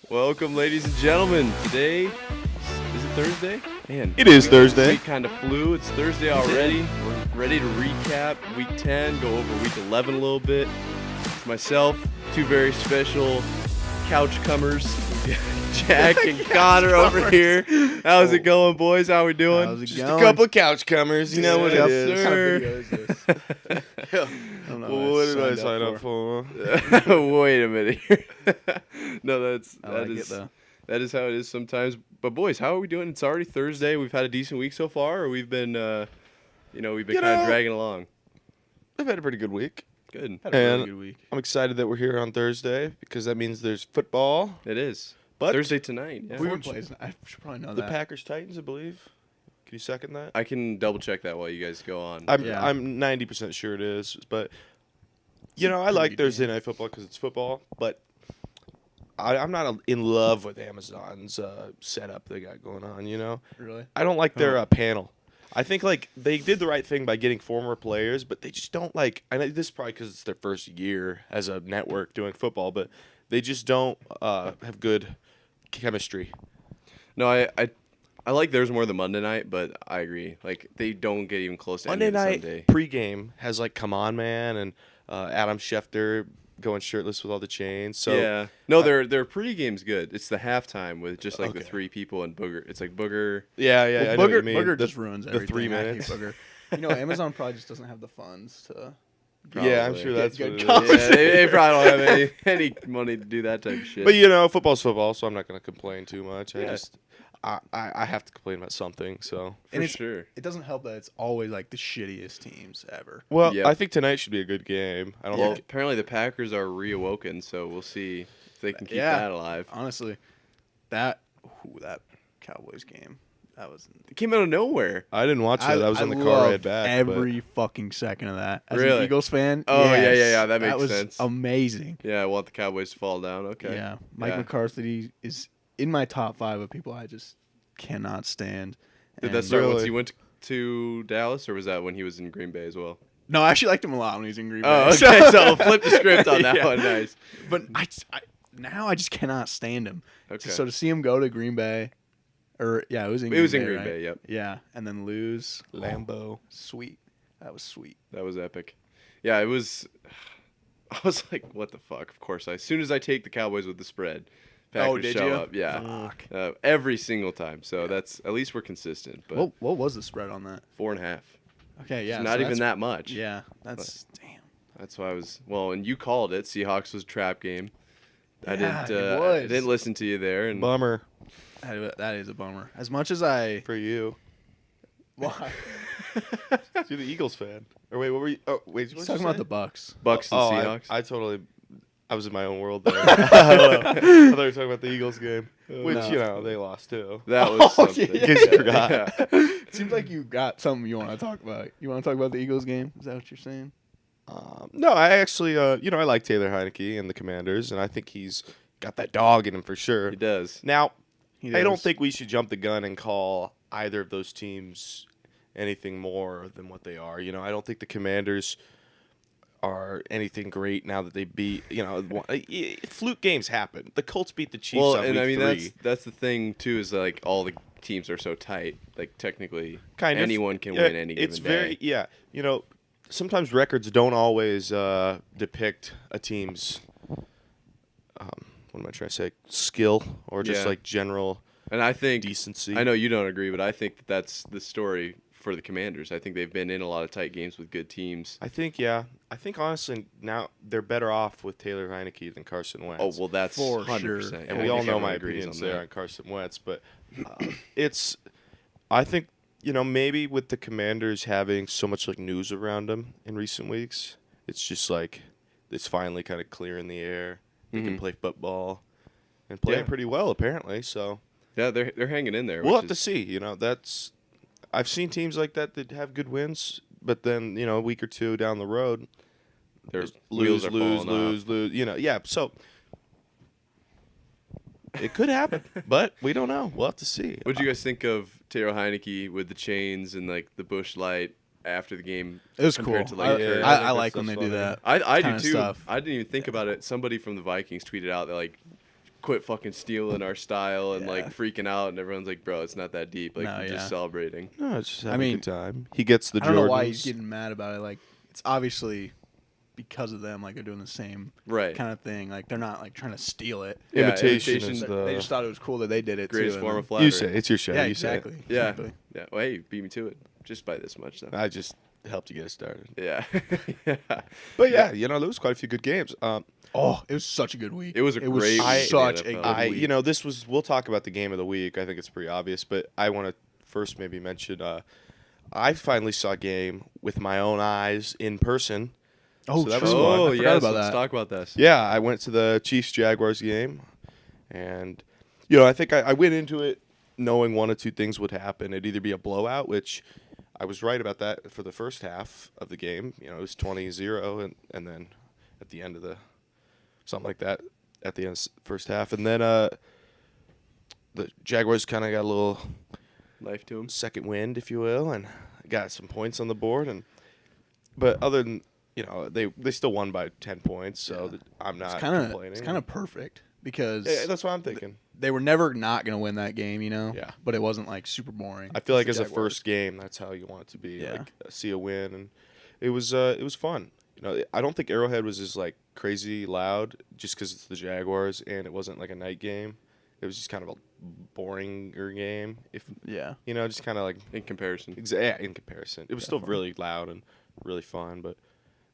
Welcome, ladies and gentlemen. Today, is it Thursday? Man, It is Thursday. Week kind of flew. It's Thursday already. We're ready to recap Week 10, go over Week 11 a little bit. Myself, two very special couch comers, Jack and Connor over here. How's it going, boys? How we doing? How's it Just going? a couple of couch comers. You know what it Yes, is. What kind of video is this? I don't know Well, what did I sign up for? Wait a minute here. No, I like it though. that is how it is sometimes. But boys, how are we doing? It's already Thursday. We've had a decent week so far, or we've been kind of dragging along. I've had a pretty good week. Good. Had a really And good week. I'm excited that we're here on Thursday because that means there's football. It is. But Thursday tonight. Yeah. We plays. I should probably know the that. Packers Titans, I believe. Can you second that? I can double check that while you guys go on. I'm 90% sure it is, but I like Thursday night football because it's football, but I'm not in love with Amazon's setup they got going on. Really? I don't like their panel. I think they did the right thing by getting former players, but they just don't I know this is probably because it's their first year as a network doing football, but they just don't have good chemistry. No, I like theirs more than Monday night, but I agree. Like, they don't get even close to Monday ending night Sunday. pregame has Come On Man and Adam Schefter going shirtless with all the chains. So yeah. No, their pregame's good. It's the halftime with just the Okay. three people and Booger. It's like Booger. yeah, Well, I know Booger, what you mean. Booger The- just ruins the everything. 3 I hate minutes. Booger. Amazon probably just doesn't have the funds to. Yeah, I'm Probably. sure that's Get what it good is. Yeah, they probably don't have any money to do that type of shit. But football's football, so I'm not going to complain too much. Yeah. I have to complain about something. So for sure. It doesn't help that it's always like the shittiest teams ever. well, Yep. I think tonight should be a good game. I don't Well, think apparently the Packers are reawoken, so we'll see if they can keep Yeah. that alive. Honestly, that Cowboys game, that was. It came out of nowhere. I didn't watch that. I was in the car loved right back. every fucking second of that. As Really? an Eagles fan. Oh, yes, yeah. That makes was sense. Amazing. Yeah, I want the Cowboys to fall down. Okay. Yeah, Mike Yeah. McCarthy is in my top 5 of people I just cannot stand. Did that And- start once Really? he went to Dallas, or was that when he was in Green Bay as well? No, I actually liked him a lot when he was in Green Bay. Oh, okay. So flip the script on that Yeah. one. Nice. But now I just cannot stand him. Okay. So to see him go to Green Bay, it was in It was in Green Green Bay, Bay, yep. Yeah, and then lose. Lambeau. Sweet. That was sweet. That was epic. Yeah, it was. I was like, what the fuck? Of course. As soon as I take the Cowboys with the spread, Packers did show you? up. Yeah. Fuck. Every single time. So that's, at least we're consistent. But What was the spread on that? 4.5. Okay, yeah. It's not so even that's- that much. Yeah, that's damn. That's why I was. Well, and you called it. Seahawks was a trap game. I Yeah, didn't. it I was. didn't listen to you there. And Bummer That is a bummer. As much as I. for you. Why? You're the Eagles fan. Or wait, what were you? Oh, wait. He's talking about the Bucks. Bucks and Seahawks. I was in my own world there. I thought you were talking about the Eagles game, which No. they lost too. That was Oh, something. yeah. In case you forgot. Yeah. Seems like you got something you want to talk about. You want to talk about the Eagles game? Is that what you're saying? No, I actually, I like Taylor Heinicke and the Commanders, and I think he's got that dog in him for sure. He does. Now, He I don't does. think we should jump the gun and call either of those teams anything more than what they are. I don't think the Commanders are anything great now that they beat. Fluke games happen. The Colts beat the Chiefs Well, on and week I mean 3. that's the thing too, is like all the teams are so tight. Like technically, Kind of. anyone can Yeah, win any given it's day. very sometimes records don't always depict a team's what am I trying to say, skill or just Yeah. like general And I think decency. I know you don't agree, but I think that's the story for the Commanders. I think they've been in a lot of tight games with good teams. I think honestly now they're better off with Taylor Heinicke than Carson Wentz. Oh well, that's For 100%. sure. and we all know my agrees opinions on there that. on Carson Wentz, but I think maybe with the Commanders having so much news around them in recent weeks, it's just it's finally kind of clear in the air. They can play football and play Yeah. pretty well apparently. So Yeah, they're hanging in there. we'll which have to is- see. I've seen teams like that have good wins, but then a week or two down the road, Their just wheels are falling off. lose. Yeah. So it could happen, but we don't know. We'll have to see. What do you guys think of Taylor Heinicke with the chains and the Busch Light after the game? It was cool. compared to, like, I, Kirk? I, think I like that's when they funny. do that. I do kinda too. stuff. I didn't even think about it. Somebody from the Vikings tweeted out that quit fucking stealing our style and Yeah. like freaking out, and everyone's like, bro, it's not that deep. Like, No, we're just yeah. celebrating. No, it's just I having a mean, good time. He gets the I don't Jordans. know why he's getting mad about it. Like, it's obviously because of them. Like, they're doing the same Right. kind of thing. Like, they're not like trying to steal it. Yeah, Imitation is imitation- They the just thought it was cool that they did it Greatest too. form and of flattery. you say it. It's your show. then, yeah, you say it. exactly. Yeah. Exactly. Yeah. Well, hey, you beat me to it just by this much, though. I just helped you get it started. Yeah. Yeah. But yeah, you know, there was quite a few good games. Oh, it was such a good week. It was a great week in the such a NFL. good week. You know, this was. We'll talk about the game of the week. I think it's pretty obvious, but I want to first maybe mention. I finally saw a game with my own eyes in person. Oh, So that was true. fun. Oh, I forgot yes. about Let's that. talk about this. Yeah, I went to the Chiefs Jaguars game, and you know, I think I went into it knowing one or two things would happen. It'd either be a blowout, which I was right about that for the first half of the game. You know, it was 20-0, and then at the end of the something like that at the end of the first half, and then the Jaguars kind of got a little Life to him. second wind, if you will, and got some points on the board. But other than they still won by 10 points, so Yeah. I'm not complaining. It's kind of perfect because Yeah, that's what I'm thinking. they were never not going to win that game, you know? Yeah. But it wasn't like super boring. I feel like It's as the a first Jaguars. game, that's how you want it to be. Yeah. Like see a win, and it was fun. You know, I don't think Arrowhead was as like crazy loud just because it's the Jaguars and it wasn't like a night game. It was just kind of a boringer game. If Yeah. you know, just kind of like In comparison. yeah, in comparison, it was still Definitely. really loud and really fun. But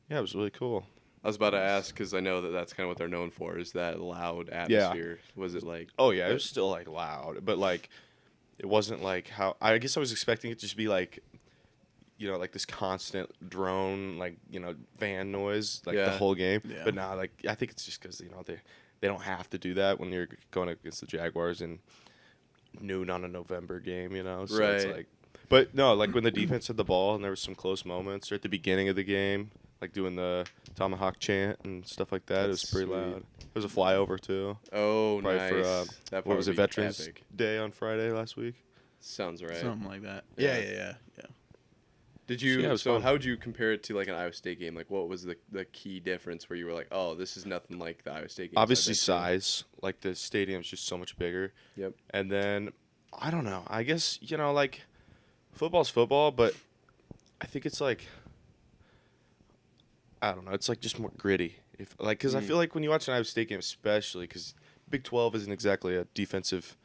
yeah, it was really cool. I was about to ask because I know that that's kind of what they're known for is that loud atmosphere. Was it like? Oh yeah, it was still like loud, but like it wasn't like how I guess I was expecting it to just be like, you know, like this constant drone, like, you know, van noise like the Yeah. whole game. Yeah. But now, like I think it's just because you know they don't have to do that when you're going against the Jaguars in noon on a November game, you know. So it's Right. like, but no, like when the defense had the ball and there was some close moments, or at the beginning of the game, like doing the tomahawk chant and stuff like that. It was That's pretty sweet. loud. There was a flyover too. Oh, Probably nice. for, That What was it, would be Veterans epic. Day on Friday last week? Sounds right. Something like that. Yeah. Yeah. Did So, yeah, it you? was So fun. how would you compare it to like an Iowa State game? Like, what was the key difference where you were like, oh, this is nothing like the Iowa State game? Obviously size. Like the stadium's just so much bigger. Yep. And then I don't know. I guess, you know, like football's football, but I think it's like I don't know. It's like just more gritty. If like cuz I feel like when you watch an Iowa State game especially cuz Big 12 isn't exactly a defensive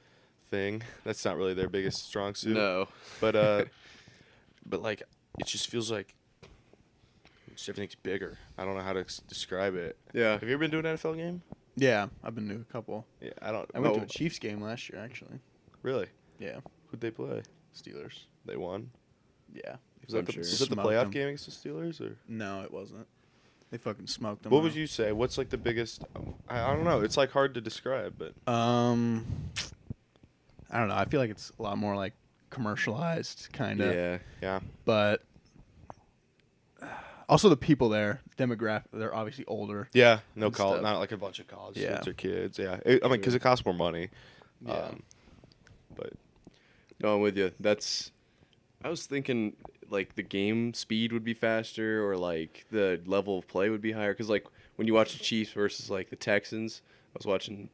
thing. That's not really their biggest strong suit. No. But but like it just feels like just everything's bigger. I don't know how to describe it. Yeah. Have you ever been to an NFL game? Yeah. I've been to a couple. Yeah, I don't. I went to Oh. a Chiefs game last year, actually. Really? Yeah. Who'd they play? Steelers. They won. Yeah. Was that I'm the, sure. was that the Smoked playoff them. game against the Steelers or? No, it wasn't. They fucking smoked them. What would you say? What's like the biggest? I don't know. It's like hard to describe, but I don't know. I feel like it's a lot more like commercialized, kind of. Yeah. yeah. But also the people there, demographic, they're obviously older. Yeah, no And college, stuff. not like a bunch of college Yeah. students or kids. Yeah, I mean, because it costs more money. Yeah. But No, I'm with you. I was thinking like the game speed would be faster or like the level of play would be higher. Because like when you watch the Chiefs versus like the Texans, I was watching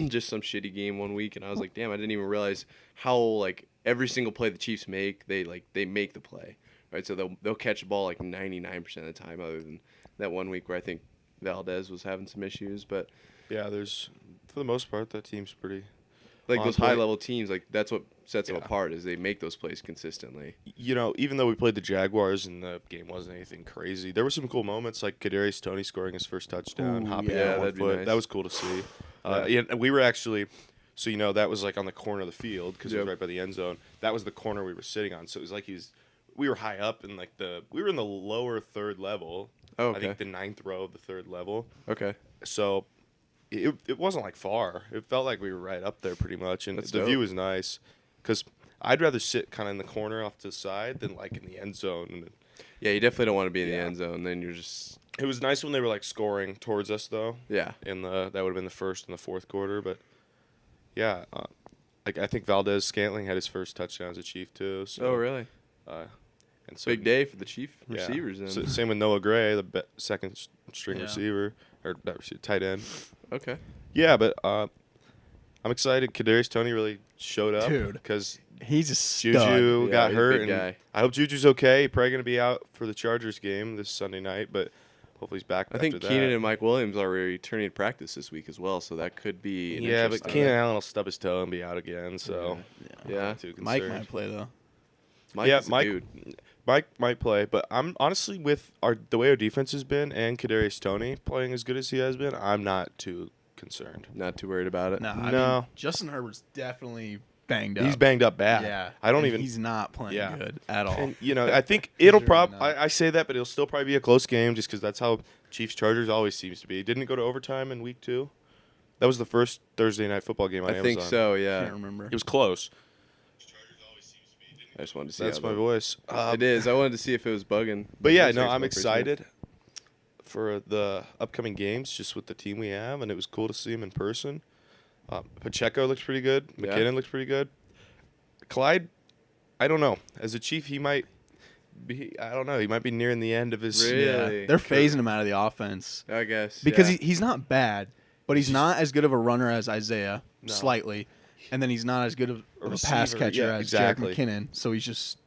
just some shitty game one week and I was like, damn, I didn't even realize how like every single play the Chiefs make, they make the play. Right? So they'll catch the ball like 99% of the time other than that one week where I think Valdez was having some issues. But yeah, there's for the most part that team's pretty. like On those point. high level teams, like that's what sets them Yeah. apart is they make those plays consistently. You know, even though we played the Jaguars and the game wasn't anything crazy, there were some cool moments like Kadarius Toney scoring his first touchdown, Ooh, hopping yeah, on one that'd be foot. nice. That was cool to see. Yeah. Yeah, and we were actually, so you know, that was like on the corner of the field because it was Yep. right by the end zone. That was the corner we were sitting on, so it was like we were high up in like we were in the lower third level. Oh, I okay. think the ninth row of the third level. Okay. So it wasn't like far. It felt like we were right up there pretty much, and That's the dope. view was nice. Because I'd rather sit kind of in the corner off to the side than like in the end zone. And Yeah, you definitely don't want to be in the Yeah. end zone. Then you're just it was nice when they were like scoring towards us though. yeah. That would have been the first and the fourth quarter, but yeah, like I think Valdez Scantling had his first touchdown as a Chief too. So, Oh really? And so Big day for the Chief yeah. receivers then. So, same with Noah Gray, the second string Yeah. receiver or that tight end. Okay. Yeah, but I'm excited. Kadarius Toney really showed up. Dude. Because He's a stud. Juju got he's a hurt. big And guy. I hope Juju's okay. He's probably going to be out for the Chargers game this Sunday night, but hopefully he's back I think after Keenan that. and Mike Williams are returning to practice this week as well, so that could be an Yeah, but interesting- Keenan Allen will stub his toe and be out again, so Yeah. I'm not too Mike concerned. might play though. Mike Yeah, is a Mike- dude. Mike might play, but I'm honestly with the way our defense has been and Kadarius Toney playing as good as he has been, I'm not too concerned. Not too worried about it. No, I No. mean, Justin Herbert's definitely banged up. He's banged up bad. Yeah, I don't and even. He's not playing Yeah. good at all. And I think it'll really probably. not. I say that, but it'll still probably be a close game, just because that's how Chiefs Chargers always seems to be. Didn't it go to overtime in week 2? That was the first Thursday night football game on I think Amazon. so, I yeah. can't remember. It was close. I just wanted to see That's how my the- voice. It is. I wanted to see if it was bugging. But yeah, It no, takes I'm my first excited for the upcoming games, just with the team we have, and it was cool to see him in person. Pacheco looks pretty good. Yeah. McKinnon looks pretty good. Clyde, I don't know. As a Chief, he might be. I don't know. He might be nearing the end of his. Really? They're phasing him out of the offense I guess. because yeah. he's not bad, but he's not as good of a runner as Isaiah, No. slightly, and then he's not as good of a pass receiver, catcher yeah, as exactly. Jerick McKinnon. So he's just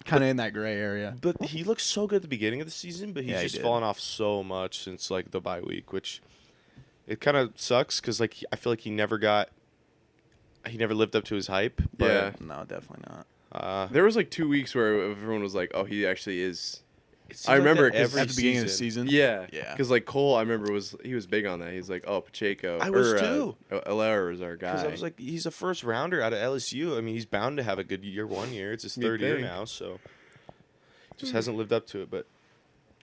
kind of in that gray area. But he looked so good at the beginning of the season, but he's Yeah, he just did. fallen off so much since like the bye week, which it kind of sucks because like I feel like he never lived up to his hype. But, Yeah. No, definitely not. There was like 2 weeks where everyone was like, "Oh, he actually is." it seems I remember like that it 'cause every At the beginning of the season. Yeah, Yeah. Because like Cole, I remember he was big on that. He's like, "Oh, Pacheco." I was too. Alaire is our guy. Because I was like, he's a first rounder out of LSU. I mean, he's bound to have a good year 1 year. It's his You'd third year think. now, so just hasn't lived up to it. But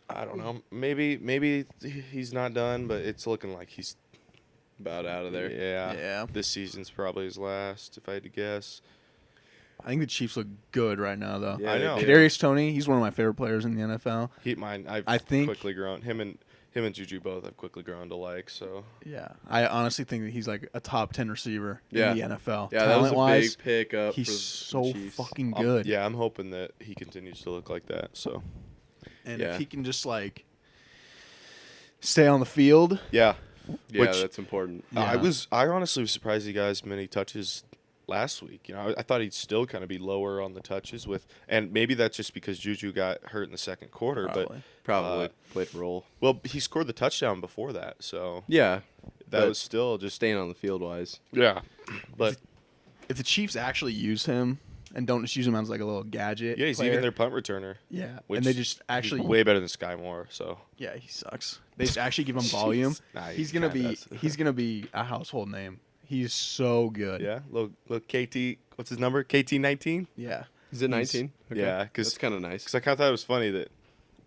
I don't know. Maybe he's not done, but it's looking like he's about out of there. Yeah. Yeah. This season's probably his last, if I had to guess. I think the Chiefs look good right now, though. Yeah, I they know. do. Kadarius Toney, he's one of my favorite players in the NFL. I've think- quickly grown him and Juju both have quickly grown to like. So Yeah, I honestly think that he's like a top 10 receiver Yeah. in the NFL. Yeah, that was a Talent-wise, big pick up. he's for so the Chiefs. fucking good. yeah, I'm hoping that he continues to look like that. So And Yeah. if he can just like stay on the field, yeah, Yeah, which- that's important. Yeah. I honestly was surprised he got as many touches last week. I thought he'd still kind of be lower on the touches and maybe that's just because Juju got hurt in the second quarter. probably. Probably played a role. But he scored the touchdown before that, so Yeah, that but was still just staying on the field wise. yeah. But If the Chiefs actually use him and don't just use him as like a little gadget, yeah, he's player, even their punt returner. yeah, Which and they just he's actually way better than Sky Moore. So yeah, he sucks. They just actually give him volume. Nah, he's he gonna kinda be does. he's gonna be a household name. He's so good. yeah, look KT. What's his number? KT19. Yeah. Is it 19? Yeah, 'cause- that's kind of nice. Because I kind of thought it was funny that,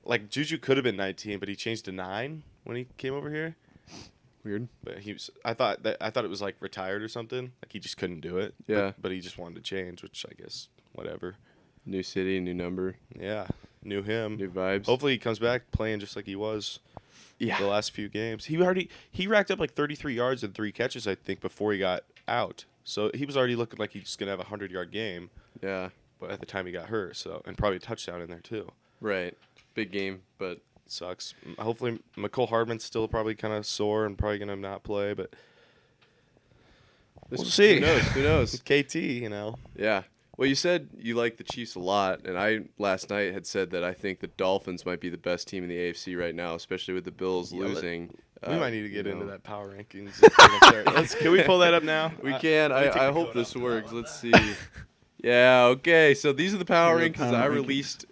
like, Juju could have been 19, but he changed to 9 when he came over here. Weird. But I thought it was like retired or something. Like he just couldn't do it. Yeah. But he just wanted to change, which I guess whatever. New city, new number, Yeah. Knew him. new vibes. Hopefully he comes back playing just like he was yeah. the last few games. He racked up like 33 yards and 3 catches, I think, before he got out. So he was already looking like he's gonna have a 100-yard game. Yeah. But at the time he got hurt, and probably a touchdown in there too. Right. Big game, but Sucks. Hopefully McCole Hardman's still probably kind of sore and probably gonna not play, but we'll see. Who knows? Who knows? KT, Yeah. Well, you said you like the Chiefs a lot, and I last night had said that I think the Dolphins might be the best team in the AFC right now, especially with the Bills Yeah, losing. We might need to get you into know. that power rankings. If we're gonna start. Can we pull that up now? We can. let me take I the hope coat this off for that works. one. Let's see. Yeah. Okay. So these are the power These are the rankings power I rankings. released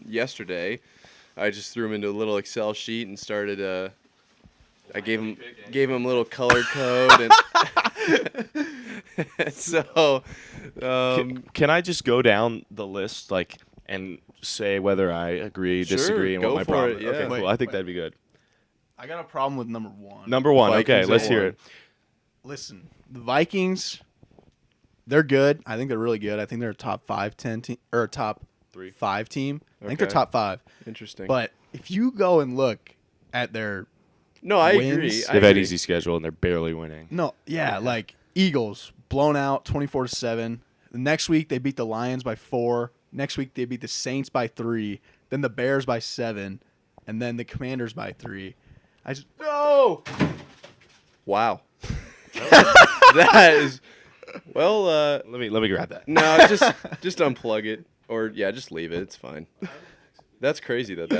yesterday. I just threw them into a little Excel sheet and started. I gave him a little color code, and so. Can I just go down the list and say whether I agree, Sure, disagree, and go what my for problem it, is? yeah. Okay, Wait, cool. I think wait. that'd be good. I got a problem with number 1. Number 1. Okay, Vikings let's at hear one. it. Listen, the Vikings, they're good. I think they're really good. I think they're a top 5-10 team or a top 3. 5 team. I think they're Okay. top 5. Interesting. But if you go and look at their no, I wins- agree. They've I They've had agree. easy schedule and they're barely winning. like Eagles blown out 24-7. The next week they beat the Lions by 4. Next week they beat the Saints by 3. Then the Bears by 7, and then the Commanders by 3. I just no. Wow. That is Well, Let me grab that. no, just unplug it, or just leave it. It's fine. That's crazy that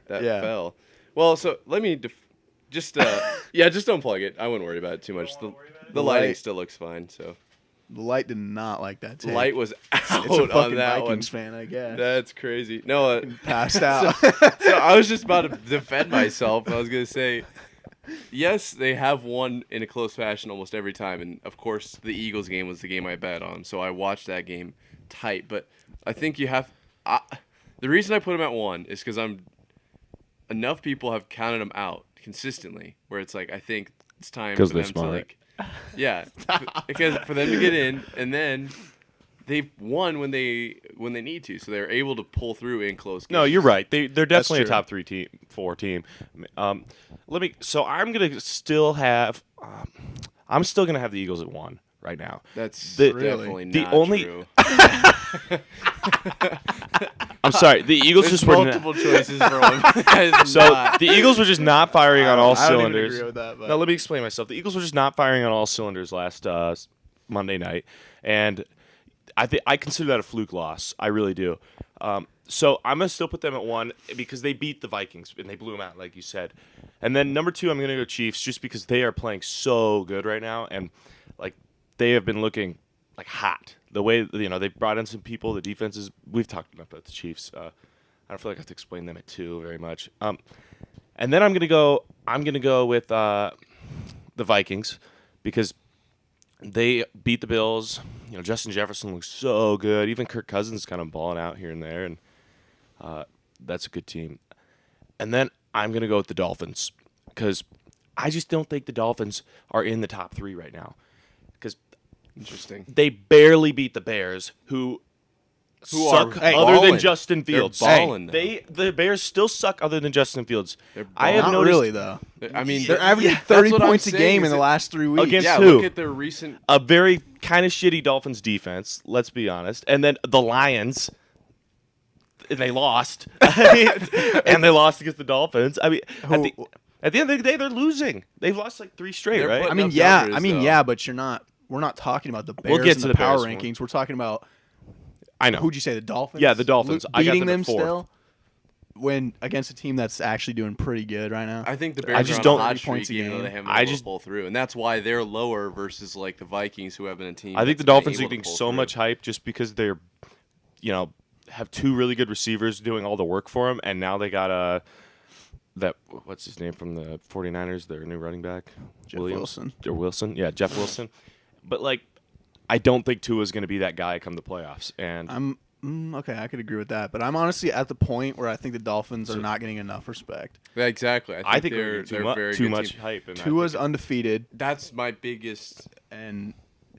Yeah. fell. Well, so let me just unplug it. I wouldn't worry about it too much. The lighting light- still looks fine. So The light did not like that the take. light was It's a out fucking on that Vikings one. fan, I guess. That's crazy. No, Passed out. so I was just about to defend myself. I was gonna say, yes, they have won in a close fashion almost every time, and of course, the Eagles game was the game I bet on, so I watched that game tight. But I think you have. The reason I put them at 1 is because enough people have counted them out consistently, where it's like I think it's time for them to like, because for them to get in, and then they've won when they need to, so they're able to pull through in close games. No, you're right. They're definitely a true. top 4 team. So I'm gonna still have. I'm still gonna have the Eagles at 1 right now. That's Really? definitely The not only- true. I'm sorry. The Eagles There's just were multiple choices for one. That is So not. the Eagles were just not firing on all I don't even cylinders. agree with that, but No, let me explain myself. The Eagles were just not firing on all cylinders last Monday night, and I consider that a fluke loss. I really do. So I'm gonna still put them at 1 because they beat the Vikings and they blew them out, like you said. And then number 2, I'm gonna go Chiefs just because they are playing so good right now, and like they have been looking like hot. The way they brought in some people, the defenses. We've talked enough about the Chiefs. I don't feel like I have to explain them at 2 very much. And then I'm gonna go with the Vikings because they beat the Bills. Justin Jefferson looks so good. Even Kirk Cousins kind of balling out here and there, and that's a good team. And then I'm gonna go with the Dolphins because I just don't think the Dolphins are in the top 3 right now because Interesting. they barely beat the Bears, who suck are other than balling. Justin They're Fields. balling now. The Bears still suck other than Justin Fields. They're I have not noticed really though. I mean, They're averaging that's 30 what I'm points a saying, game is in the it- last 3 weeks. Against Yeah, who? look at their recent. a very kind of shitty Dolphins defense, let's be honest. And then the Lions, and they lost. And they lost against the Dolphins. I mean, at the end of the day, they're losing. They've lost like 3 straight, They're right? putting I mean, up yeah, numbers, though. but we're not talking about the Bears We'll get and to the the power Bears one. rankings. We're talking about I know. who'd you say, the Dolphins? Yeah, the Dolphins. I got Beating them at them 4th. still when against a team that's actually doing pretty good right now. I think the I Bears just are don't- on a hot 30 points streak, a even though game. they haven't I been able to just- pull through, and that's why they're lower versus like the Vikings, who have been a team. I think the that's been Dolphins are able to getting pull so through. much hype just because they're, have 2 really good receivers doing all the work for them, and now they got what's his name from the 49ers, their new running back, Jeff Williams? Wilson. Or Wilson, yeah, Jeff Wilson. But like, I don't think Tua's going to be that guy come the playoffs, and Okay, I could agree with that, but I'm honestly at the point where I think the Dolphins are not getting enough respect. Yeah, exactly. I think they're we're getting very too good much team. hype. And I Tua's think undefeated, That's my biggest. and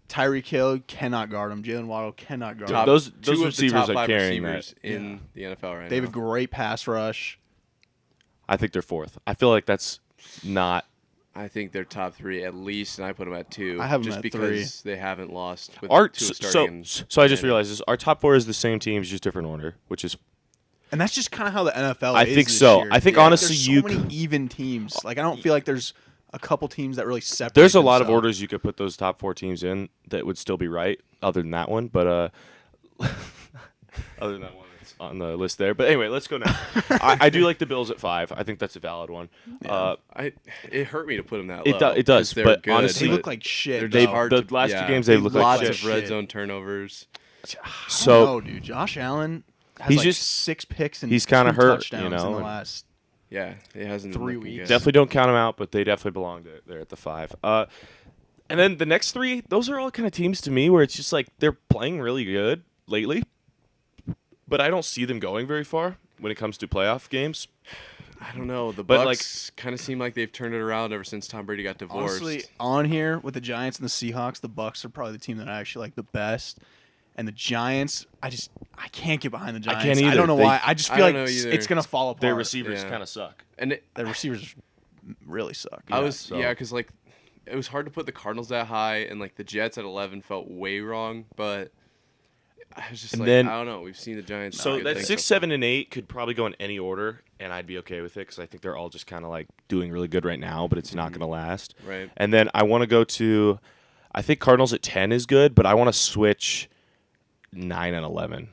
Tyreek Hill cannot guard him. Jalen Waddle cannot guard Top, him. those two of the receivers top are 5 carrying receivers that. in the NFL right They have now. a great pass rush. I think they're 4th. I feel like that's not. I think they're top 3 at least, and I put them at 2. I have 'em just at because they haven't lost. With Our, Tua so starting in I just Canada. realized this. Our top 4 is the same teams, just different order, which is And that's just kind of how the NFL I is think this so. year. I think Yeah, honestly there's so you many even teams. Like I don't feel like there's a couple teams that really separate. there's a lot of themselves. orders you could put those top 4 teams in that would still be right, other than that one. But other than that one that's on the list there. But anyway, let's go now. I do like the Bills at 5. I think that's a valid one. It hurt me to put them that It low. do- it does, 'cause they're but good, honestly, They but look like shit. they're though. just hard the to, last yeah. 2 games they've looked like lots shit. of red Shit. zone turnovers. So no, dude, Josh Allen has He's like just- 6 picks and he's kinda 2 hurt, touchdowns you know, in the and- last. Yeah, it hasn't 3 been looking weeks. good. definitely don't count them out, but they definitely belong there at the 5. And then the next 3, those are all kind of teams to me where it's just like they're playing really good lately, but I don't see them going very far when it comes to playoff games. I don't know. The But, Bucks kind of seem like they've turned it around ever since Tom Brady got divorced. Honestly, on here with the Giants and the Seahawks, the Bucks are probably the team that I actually like the best. And the Giants, I can't get behind the Giants. can't either. I don't know They- why. I just I feel don't like know either. it's gonna fall apart. Their receivers Yeah. kind of suck. and Their receivers really suck. I was so- because like it was hard to put the Cardinals that high, and like the Jets at 11 felt way wrong. But I was just And like, then- I don't know. We've seen the Giants. So do that good 6, things 7, and 8 could probably go in any order, and I'd be okay with it because I think they're all just kind of like doing really good right now, but it's not going to last. Right. And then I want to go to. I think Cardinals at 10 is good, but I want to switch 9 and 11.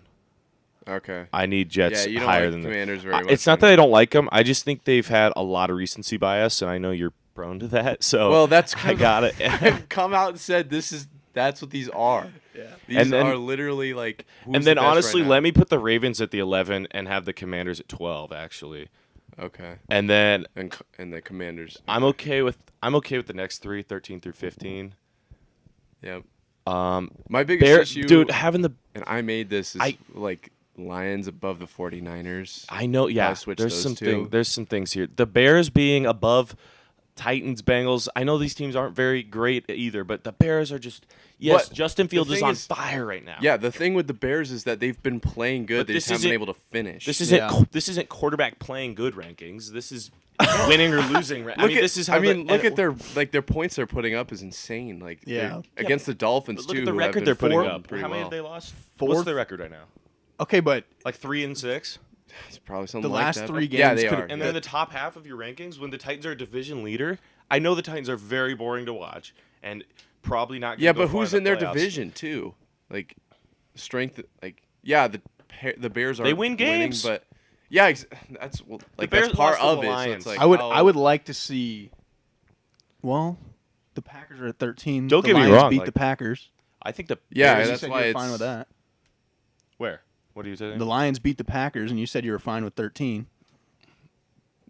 Okay. I need Jets Yeah, you don't higher like than the that. Commanders very much. It's not that I don't like them. I just think they've had a lot of recency bias, and I know you're prone to that. So Well, that's I got it. I've come out and said that's what these are. Yeah. These And then- are literally like. Who's And then the best honestly, right now? let me put the Ravens at the 11 and have the Commanders at 12. Actually, Okay. and then And the Commanders. I'm okay with the next 3, 13 through 15. Yep. Um, My biggest issue, dude, having the and I made this is I- like Lions above the 49ers. I know, yeah. switch There's those some two. there's some things here. The Bears being above Titans, Bengals. I know these teams aren't very great either, but the Bears are just But Justin Fields is thing on is- fire right now. Yeah, the thing with the Bears is that they've been playing good. But They this just haven't been isn't- able to finish. This isn't quarterback playing good rankings. This is winning or losing. I mean, this is how look at their points they're putting up is insane. Like Yeah. against the Dolphins Look too. at the who have record been they're putting performing up. pretty How many well. have they lost? Fourth. What's their record right now? Okay, but Like 3-6. It's probably something the like last that. 3 Yeah, games they could- are. And then the top half of your rankings, when the Titans are a division leader, I know the Titans are very boring to watch and probably not. Gonna Yeah, go but far who's the in their playoffs. division too? Like strength. Like yeah, the Bears are They win games. but yeah, that's like Bears that's part lost to of the it. So Lions. it's like I how- would like to see. Well, the Packers are at 13. Don't the get me Lions wrong, beat like- the Packers. I think the Yeah, Bears, You that's said why you were it's fine with that. where? What are you saying? The Lions beat the Packers, and you said you were fine with 13.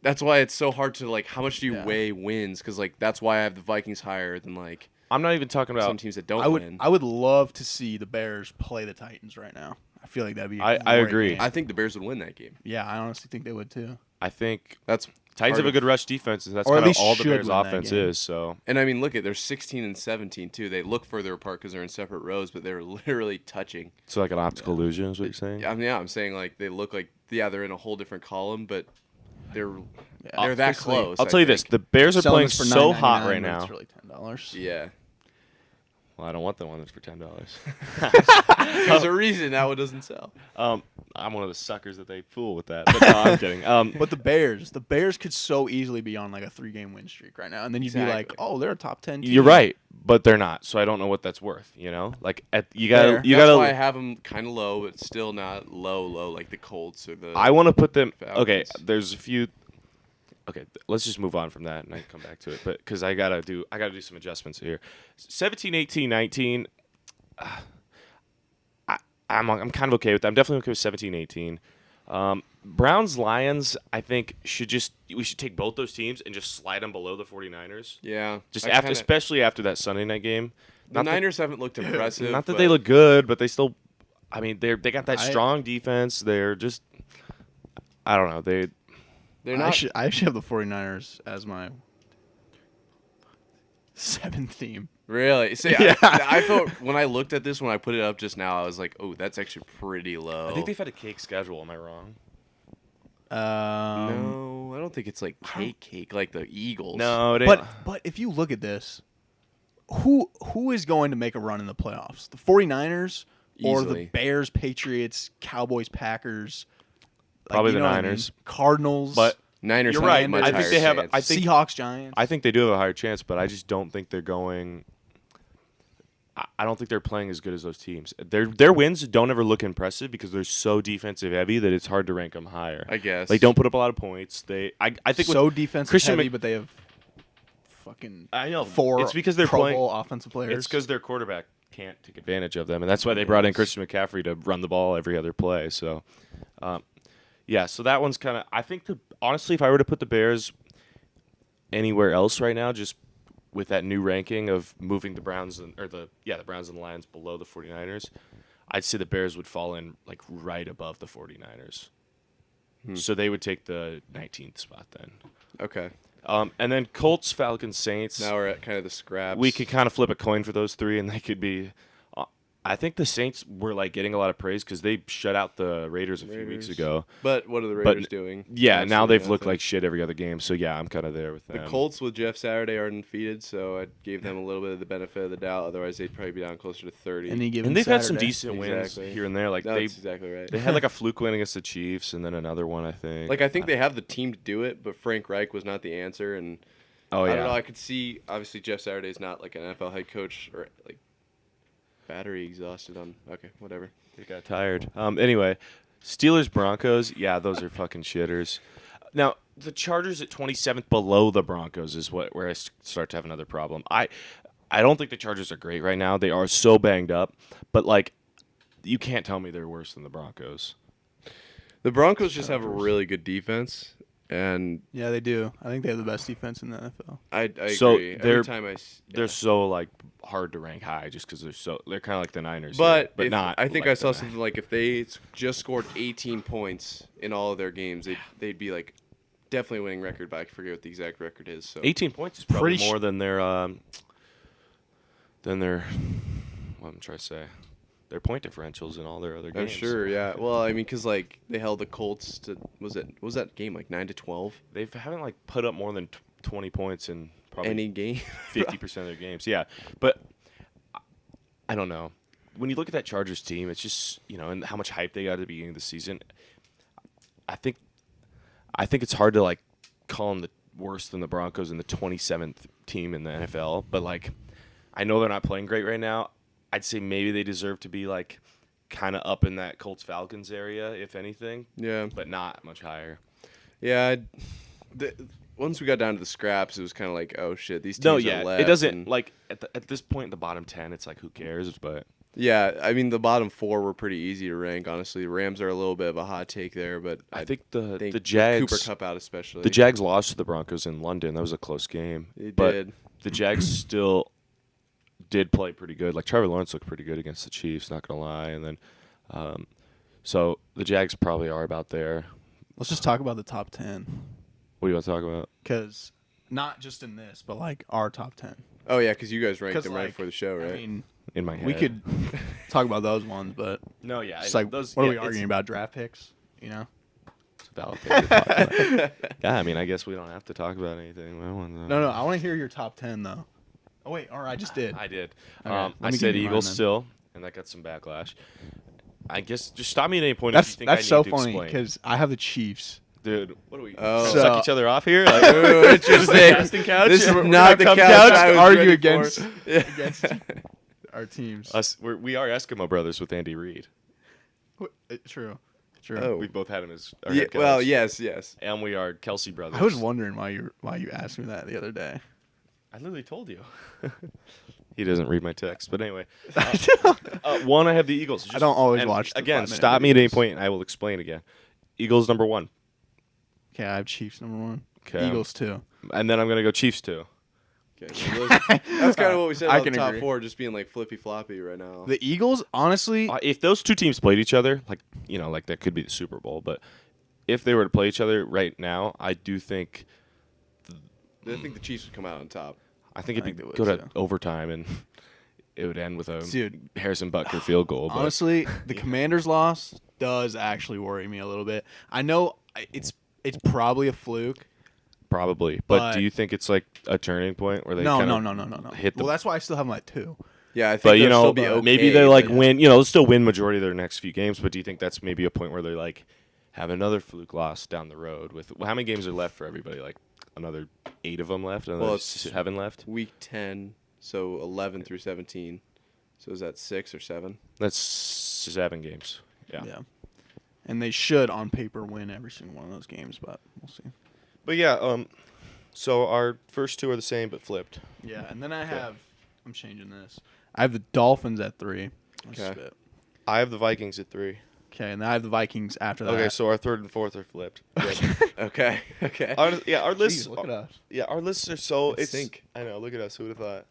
That's why it's so hard to like. How much do you Yeah. weigh wins? Because like that's why I have the Vikings higher than like I'm not even talking some about. teams that don't I would win. I would love to see the Bears play the Titans right now. I feel like that'd be. I great agree. game. I think the Bears would win that game. Yeah, I honestly think they would too. I think That's Titans part have a of- good rush defense, and that's Or at kind of least all the should Bears' win that offense game. is. So And I mean, look at they're 16 and 17 too. They look further apart because they're in separate rows, but they're literally touching. it's like an optical illusion, is what you're saying. I'm saying like they look like they're in a whole different column, but they're Yeah. they're that Basically, close. I'll tell you this: think. the Bears are Selling playing this for so hot $9.99, right but now. It's really $10. Yeah, Well, I don't want the one that's for $10. there's a reason that one doesn't sell. I'm one of the suckers that they fool with that. But no, I'm kidding. But the Bears could so easily be on like a 3-game win streak right now, and then you'd be like, Exactly. oh, they're a top 10 team. You're right, but they're not. So I don't know what that's worth. You know, like you gotta Fair. you That's gotta. why I have them kind of low, but still not low like the Colts or the. I want to put them. Okay, Falcons. there's a few. Okay, let's just move on from that, and I can come back to it. But because I gotta do some adjustments here. 17, 18, 19. I'm kind of okay with that. I'm definitely okay with 17, 18. Browns, Lions, I think we should take both those teams and just slide them below the 49ers. Yeah, Just I after, kinda- especially after that Sunday night game. the Not that- Niners haven't looked impressive. Not that but they look good, but they still. I mean, they got that I- strong defense. They're just. I don't know. They're I not. should have the 49ers as my 7th team. Really? See, Yeah. I thought when I looked at this, when I put it up just now, I was like, oh, that's actually pretty low. I think they've had a cake schedule. Am I wrong? No, I don't think it's like cake like the Eagles. No, they. But if you look at this, who is going to make a run in the playoffs? The 49ers or the Easily. Bears, Patriots, Cowboys, Packers? Probably the what I mean? Niners. Cardinals. But Niners. You're have a right. much I think higher they have. chance. I think. Seahawks, Giants. I think they do have a higher chance, but I just don't think they're going. I don't think they're playing as good as those teams. Their wins don't ever look impressive because they're so defensive heavy that it's hard to rank them higher. I guess. They don't put up a lot of points. I think so with defensive Christian heavy, Mc- but they have fucking I know 4 It's because they're Pro playing. Bowl offensive players. It's because their quarterback can't take advantage of them, and that's why they brought in Christian McCaffrey to run the ball every other play. So, yeah. So that one's kind of. I think honestly, if I were to put the Bears anywhere else right now, just with that new ranking of moving the Browns the Browns and the Lions below the 49ers, I'd say the Bears would fall in like right above the 49ers. So they would take the 19th spot then. Okay. And then Colts, Falcons, Saints. Now we're at kind of the scraps. We could kind of flip a coin for those three, and they could be. I think the Saints were like getting a lot of praise because they shut out the Raiders a few weeks ago. But what are the But Raiders doing? Yeah, now Absolutely they've looked nothing. like shit every other game. So yeah, I'm kind of there with The them. Colts with Jeff Saturday are undefeated, so I gave them a little bit of the benefit of the doubt. Otherwise, they'd probably be down closer to 30. Any given And they've had some Saturday. decent wins Exactly. here and there. Like No, they that's exactly right. they had like a fluke win against the Chiefs, and then another one I think. Like I think they have the team to do it, but Frank Reich was not the answer, and Oh, I yeah. don't know. I could see, obviously, Jeff Saturday's not like an NFL head coach or like battery exhausted on. Okay, whatever. He got tired. Anyway, Steelers Broncos. Yeah, those are fucking shitters. Now the Chargers at 27th below the Broncos is where I start to have another problem. I don't think the Chargers are great right now. They are so banged up, but like you can't tell me they're worse than the Broncos. The Broncos just have a really good defense, and Yeah, they do. I think they have the best defense in the NFL. I So agree. they're- Every time They're so like hard to rank high just because they're kind of like the Niners, But here, but if, not. I think like I saw the something like if they just scored 18 points in all of their games, they'd be like definitely winning record. But I forget what the exact record is. So 18 points is probably Pretty more than their what I'm trying to say, their point differentials in all their other I'm games. sure. Yeah. Well, I mean, because like they held the Colts to what was that game like 9-12? They haven't like put up more than 20 points in probably Any game. 50% of their games. Yeah, but I don't know. When you look at that Chargers team, it's just and how much hype they got at the beginning of the season. I think it's hard to like call them the worse than the Broncos and the 27th team in the NFL. But like, I know they're not playing great right now. I'd say maybe they deserve to be like kind of up in that Colts Falcons area, if anything. Yeah. But not much higher. Yeah. Once we got down to the scraps, it was kind of like, oh shit, these teams No, are yeah, left. it doesn't and- like at this point in the bottom 10, it's like who cares? But Yeah, I mean the bottom four were pretty easy to rank. Honestly, the Rams are a little bit of a hot take there, but I think the with Jags Cooper Kupp out especially. The Jags lost to the Broncos in London. That was a close game. They but did. The Jags still did play pretty good. Like Trevor Lawrence looked pretty good against the Chiefs, not gonna lie. And then, so the Jags probably are about there. Let's just talk about the top 10. What do you want to talk about? Because not just in this, but like our top 10. Oh yeah, because you guys ranked 'Cause, them right like, before the show, right? I mean, In my head, we could talk about those ones, but No, yeah, it's like, those. what are yeah, we it's- arguing about? Draft picks? You know? It's a valid thing to talk about. Yeah, I mean, I guess we don't have to talk about anything. No, I want to hear your top 10, though. Oh, wait. All right, I just did. I did. Okay, let I me said give you mine Eagles then. still, and that got some backlash. I guess just stop me at any point if you think That's I so need to funny explain. because I have the Chiefs. Dude, what are we? Oh. Suck So- each other off here? Like, Ooh, interesting. casting couch? This is We're not the come couch I to was argue ready against for. Yeah. against our teams. We are Eskimo brothers with Andy Reid. True. Oh. We both had him as our Yeah, head coach. well, yes. And we are Kelsey brothers. I was wondering why you asked me that the other day. I literally told you. He doesn't read my text, but anyway. One, I have the Eagles. I don't always and watch the Again, 5-minute stop me at any videos. point, and I will explain again. Eagles number 1. Okay, I have Chiefs number 1. Okay. Eagles 2. And then I'm gonna go Chiefs 2. Okay, so that's kind of what we said I about the can top agree. four, just being like flippy floppy right now. The Eagles, honestly, If those two teams played each other, like that could be the Super Bowl. But if they were to play each other right now, I do think I think the Chiefs would come out on top. I think I it'd think be they would go to too. overtime and it would end with a Dude. Harrison Butker field goal. But honestly, the Commanders' loss does actually worry me a little bit. I know it's probably a fluke. probably. But But- do you think it's like a turning point where they No. kinda hit the Well, that's why I still have them at 2. Yeah, I think But they'll still be okay, maybe they like but- win. They'll still win majority of their next few games. But do you think that's maybe a point where they like have another fluke loss down the road? With how many games are left for everybody? Like another 8 of them left. Another Well, it's 7 left. Week 10, so 11 through 17. So is that 6 or 7? That's 7 games. Yeah. And they should, on paper, win every single one of those games, but we'll see. But yeah. So our first 2 are the same but flipped. Yeah, and then I'm changing this. I have the Dolphins at 3. Okay. I have the Vikings at 3. Okay, and then I have the Vikings after that. Okay, so our 3rd and 4th are flipped. Okay. Our lists. Jeez, look at us. Yeah, our lists are so In sync. I know. Look at us. Who would have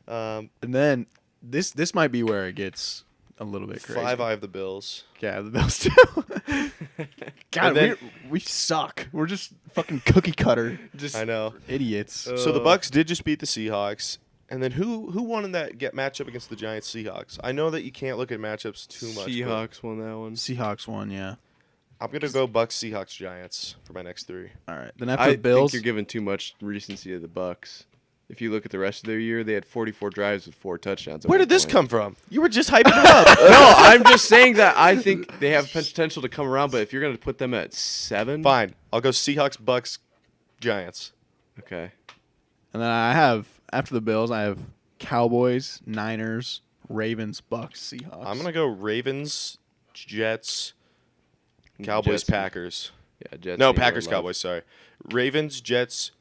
thought? And then this might be where it gets a little bit crazy. 5. I have the Bills. Okay, I have the Bills too. God, And then- we suck. We're just fucking cookie cutter Just I know. idiots. So the Bucks did just beat the Seahawks. And then who won in that matchup against the Giants Seahawks? I know that you can't look at matchups too much. but Seahawks won that one. Seahawks won, yeah. I'm gonna go Bucks, Seahawks, Giants for my next 3. All right. Then after I the Bills, think you're giving too much recency to the Bucks. If you look at the rest of their year, they had 44 drives with 4 touchdowns. at Where one did this point. come from? You were just hyping them up. No, I'm just saying that I think they have potential to come around, but if you're going to put them at 7, Fine. I'll go Seahawks, Bucks, Giants. Okay. And then I have, after the Bills, I have Cowboys, Niners, Ravens, Bucks, Seahawks. I'm gonna go Ravens, Jets, Cowboys, Jets. Packers. Yeah, Jets. No, need more Packers, love. Cowboys. Sorry, Ravens, Jets.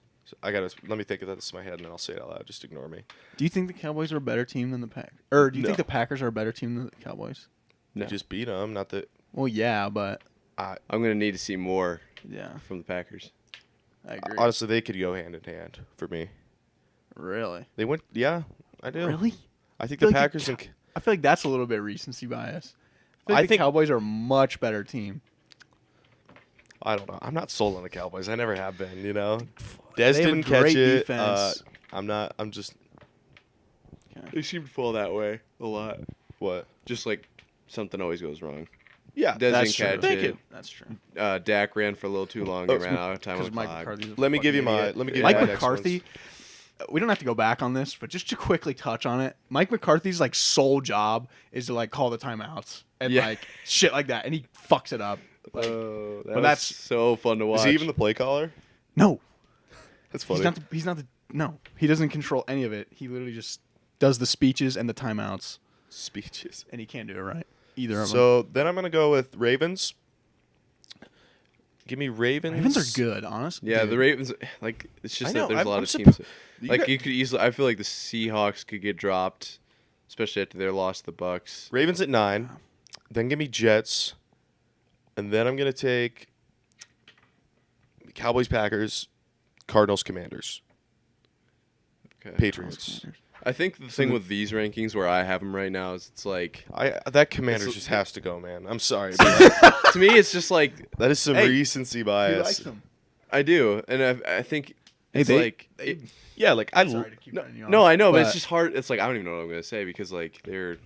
Let me think of this in my head, and then I'll say it out loud. Just ignore me. Do you think the Cowboys are a better team than the Packers? Or do you think No. the Packers are a better team than the Cowboys? No. They just beat them. Not that. Well, yeah, but I'm gonna need to see more yeah, from the Packers. I agree. Honestly, they could go hand in hand for me. Really? They went. Yeah, I do. Really? I think feel the like Packers the and I feel like that's a little bit recency bias. I I the think- Cowboys are a much better team. I don't know. I'm not sold on the Cowboys. I never have been. You know, Des They have a didn't catch great it. defense. I'm not. I'm just They seem to fall that way a lot. what? Just like something always goes wrong. Yeah, Des That's didn't true. catch Thank it. you. That's true. Dak ran for a little too long. He ran out of time on Because the Mike clock. McCarthy's a Let me give you fucking my. idiot. Let me give Mike you my next McCarthy. ones. We don't have to go back on this, but just to quickly touch on it, Mike McCarthy's like sole job is to like call the timeouts and Yeah. like shit like that, and he fucks it up. Like, Oh, but that's so fun to watch. Is he even the play caller? no, That's funny. he's not the no. He doesn't control any of it. He literally just does the speeches and the timeouts, Speeches. and he can't do it right either of them. So then I'm gonna go with Ravens. Give me Ravens. Ravens are good, honestly. Yeah, Dude. the Ravens. Like it's just I that know, there's I'm- a lot I'm of surp- teams. You Like got- you could easily. I feel like the Seahawks could get dropped, especially after their loss to the Bucks. Ravens at 9. Then give me Jets, and then I'm gonna take Cowboys, Packers, Cardinals, Commanders, Okay. Patriots. I think the thing with these rankings where I have them right now is it's like That Commanders It's- just has to go, man. I'm sorry, but to me it's just like that is some Hey, recency He bias. likes them. I do, and I think Hey, it's they- like it- Yeah, like Sorry to keep no, cutting you off, no, I know, but but it's just hard. It's like I don't even know what I'm gonna say because like they're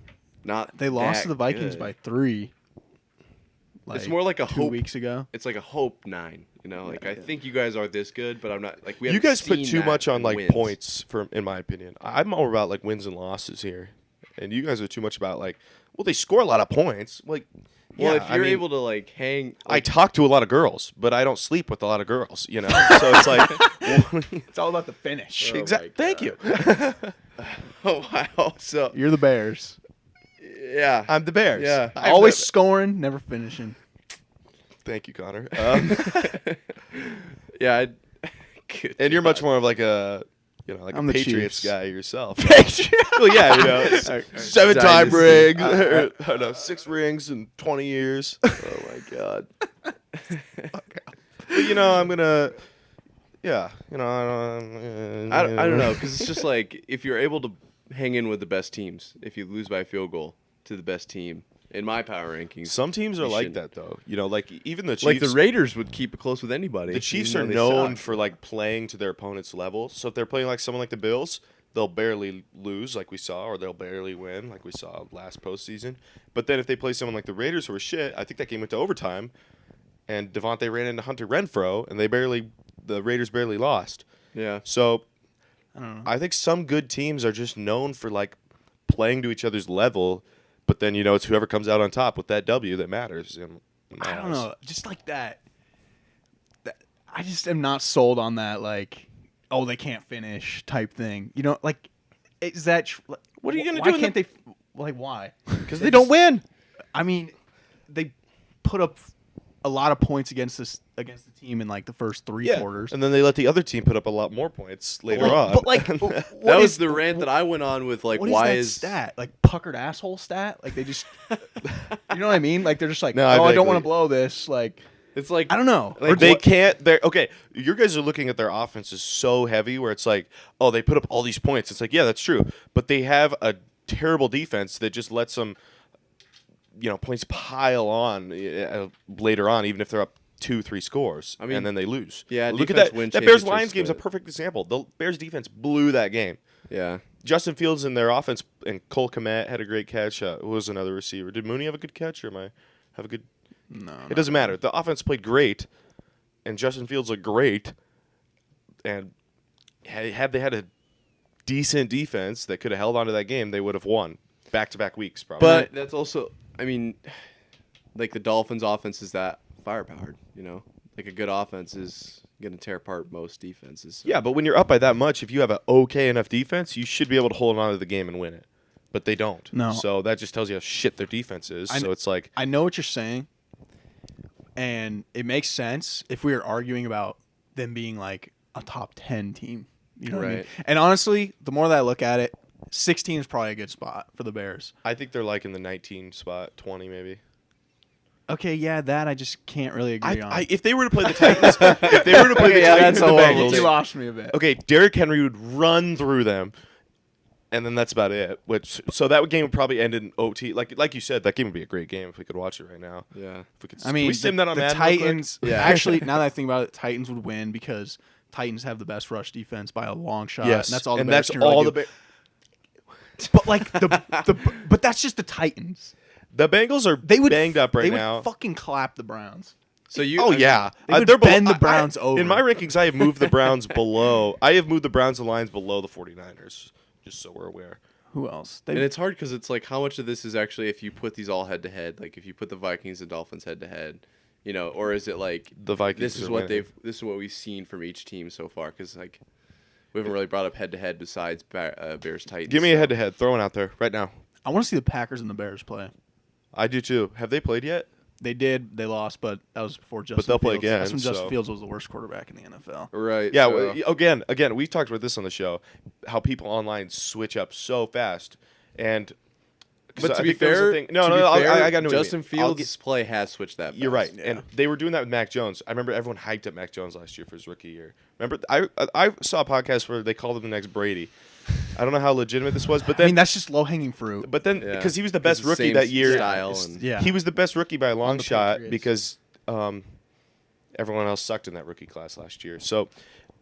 not. they lost that to the Vikings good. by 3. It's more like a 2 hope. weeks ago. It's like a hope 9. You know, like I think you guys are this good, but I'm not. Like we. You haven't guys put seen too that much on in like wins. points, in my opinion. I'm more about like wins and losses here, and you guys are too much about like, well, they score a lot of points. Like, Well, yeah, if I you're mean, able to like hang, I like, talk to a lot of girls, but I don't sleep with a lot of girls. You know, so it's like, It's all about the finish. Oh, exactly. my Thank God. you. oh wow, so You're the Bears. yeah, I'm the Bears. Yeah. Always scoring, never finishing. Thank you, Connor. yeah. Good And you're much God. more of like a, like I'm a the Patriots Chiefs. guy yourself. Well, yeah, 7-time Dynasty. ring, I know, 6 rings in 20 years. Oh my God. But I'm gonna, yeah, I I don't know because it's just like if you're able to hang in with the best teams, if you lose by a field goal to the best team in my power rankings, Some teams are You like shouldn't. that though. Like even the Chiefs. like the Raiders would keep it close with anybody. The Chiefs even are though they known suck. for like playing to their opponent's level. So if they're playing like someone like the Bills, they'll barely lose like we saw, or they'll barely win like we saw last postseason. But then if they play someone like the Raiders who are shit, I think that game went to overtime, and Devontae ran into Hunter Renfro, and the Raiders barely lost. Yeah. So I don't know. I think some good teams are just known for like playing to each other's level, but then it's whoever comes out on top with that W that matters. In my I don't eyes. know. Just like that. I just am not sold on that. Like, oh, they can't finish type thing. Like, is that? What are you gonna why do in Can't they? Like, why? Because they don't win. I mean, they put up a lot of points against the team in like the first 3 quarters. And then they let the other team put up a lot more points later Like, on. but like, That what was is- the rant that I went on with like what why is that stat? Like puckered asshole stat? Like they just, you know what I mean? Like they're just like, No, I don't vaguely- want to blow this. Like it's like I don't know. Like, Or they what- can't. They're okay. You guys are looking at their offense is so heavy, where it's like, oh, they put up all these points. It's like, yeah, that's true, but they have a terrible defense that just lets them, points pile on later on, even if they're up 2-3 scores. I mean, and then they lose. yeah, look at defense that. win That Bears championships, Lions game is a but- perfect example. The Bears defense blew that game. yeah. Justin Fields in their offense and Cole Kmet had a great catch. Who was another receiver? Did Mooney have a good catch, or am I have a good? No, It doesn't matter. The offense played great, and Justin Fields looked great. And had they had a decent defense that could have held on to that game, they would have won back-to-back weeks probably. But that's also, I mean, like the Dolphins' offense is that firepowered. like a good offense is going to tear apart most defenses. So. Yeah, but when you're up by that much, if you have an okay enough defense, you should be able to hold on to the game and win it. But they don't. No. So that just tells you how shit their defense is. So it's like I know what you're saying, and it makes sense if we were arguing about them being like a top 10 team. You know what I mean? Right. And honestly, the more that I look at it, 16 is probably a good spot for the Bears. I think they're like in the 19 spot, 20 maybe. Okay, yeah, that I just can't really agree on. If they were to play the Titans, if they were to play the Titans and the Bengals, You lost me a bit. okay, Derrick Henry would run through them, and then that's about it. So that game would probably end in OT. Like you said, that game would be a great game if we could watch it right now. Yeah. If we could, I mean, can we sim that on the Madden real quick? Titans. Yeah. Actually, now that I think about it, Titans would win because Titans have the best rush defense by a long shot. Yes, and that's all. and The Bears that's can really all do. the. But like but that's just the Titans. The Bengals are They would banged up right they now. would fucking clap the Browns. So you. Oh yeah, They would they're bend the Browns over. In my rankings, I have moved the Browns below. I have moved the Browns and Lions below the 49ers, just so we're aware. Who else? And it's hard because it's like how much of this is actually if you put these all head to head, like if you put the Vikings and Dolphins head to head, you know, or is it like The Vikings. this is are what winning. this is what we've seen from each team so far? Because like we haven't really brought up head to head besides Bears Titans. Give me a head-to-head. Throw one out there right now. I want to see the Packers and the Bears play. I do too. Have they played yet? They did. They lost, but that was before Justin. they'll play Fields. again, That's when Justin so- Fields was the worst quarterback in the NFL. Right. Yeah. so- Again, we talked about this on the show. How people online switch up so fast, and But I to be think there was a fair, thing- to no, be I fair, got no. Justin Fields' play has switched that. You're fast. right, and they were doing that with Mac Jones. I remember everyone hyped up Mac Jones last year for his rookie year. Remember, I saw a podcast where they called him the next Brady. I don't know how legitimate this was, but I then mean, that's just low hanging fruit. but then Yeah. because he was the 'Cause best the rookie same that year, style and- Yeah. he was the best rookie by a long the shot Patriots. because everyone else sucked in that rookie class last year. So,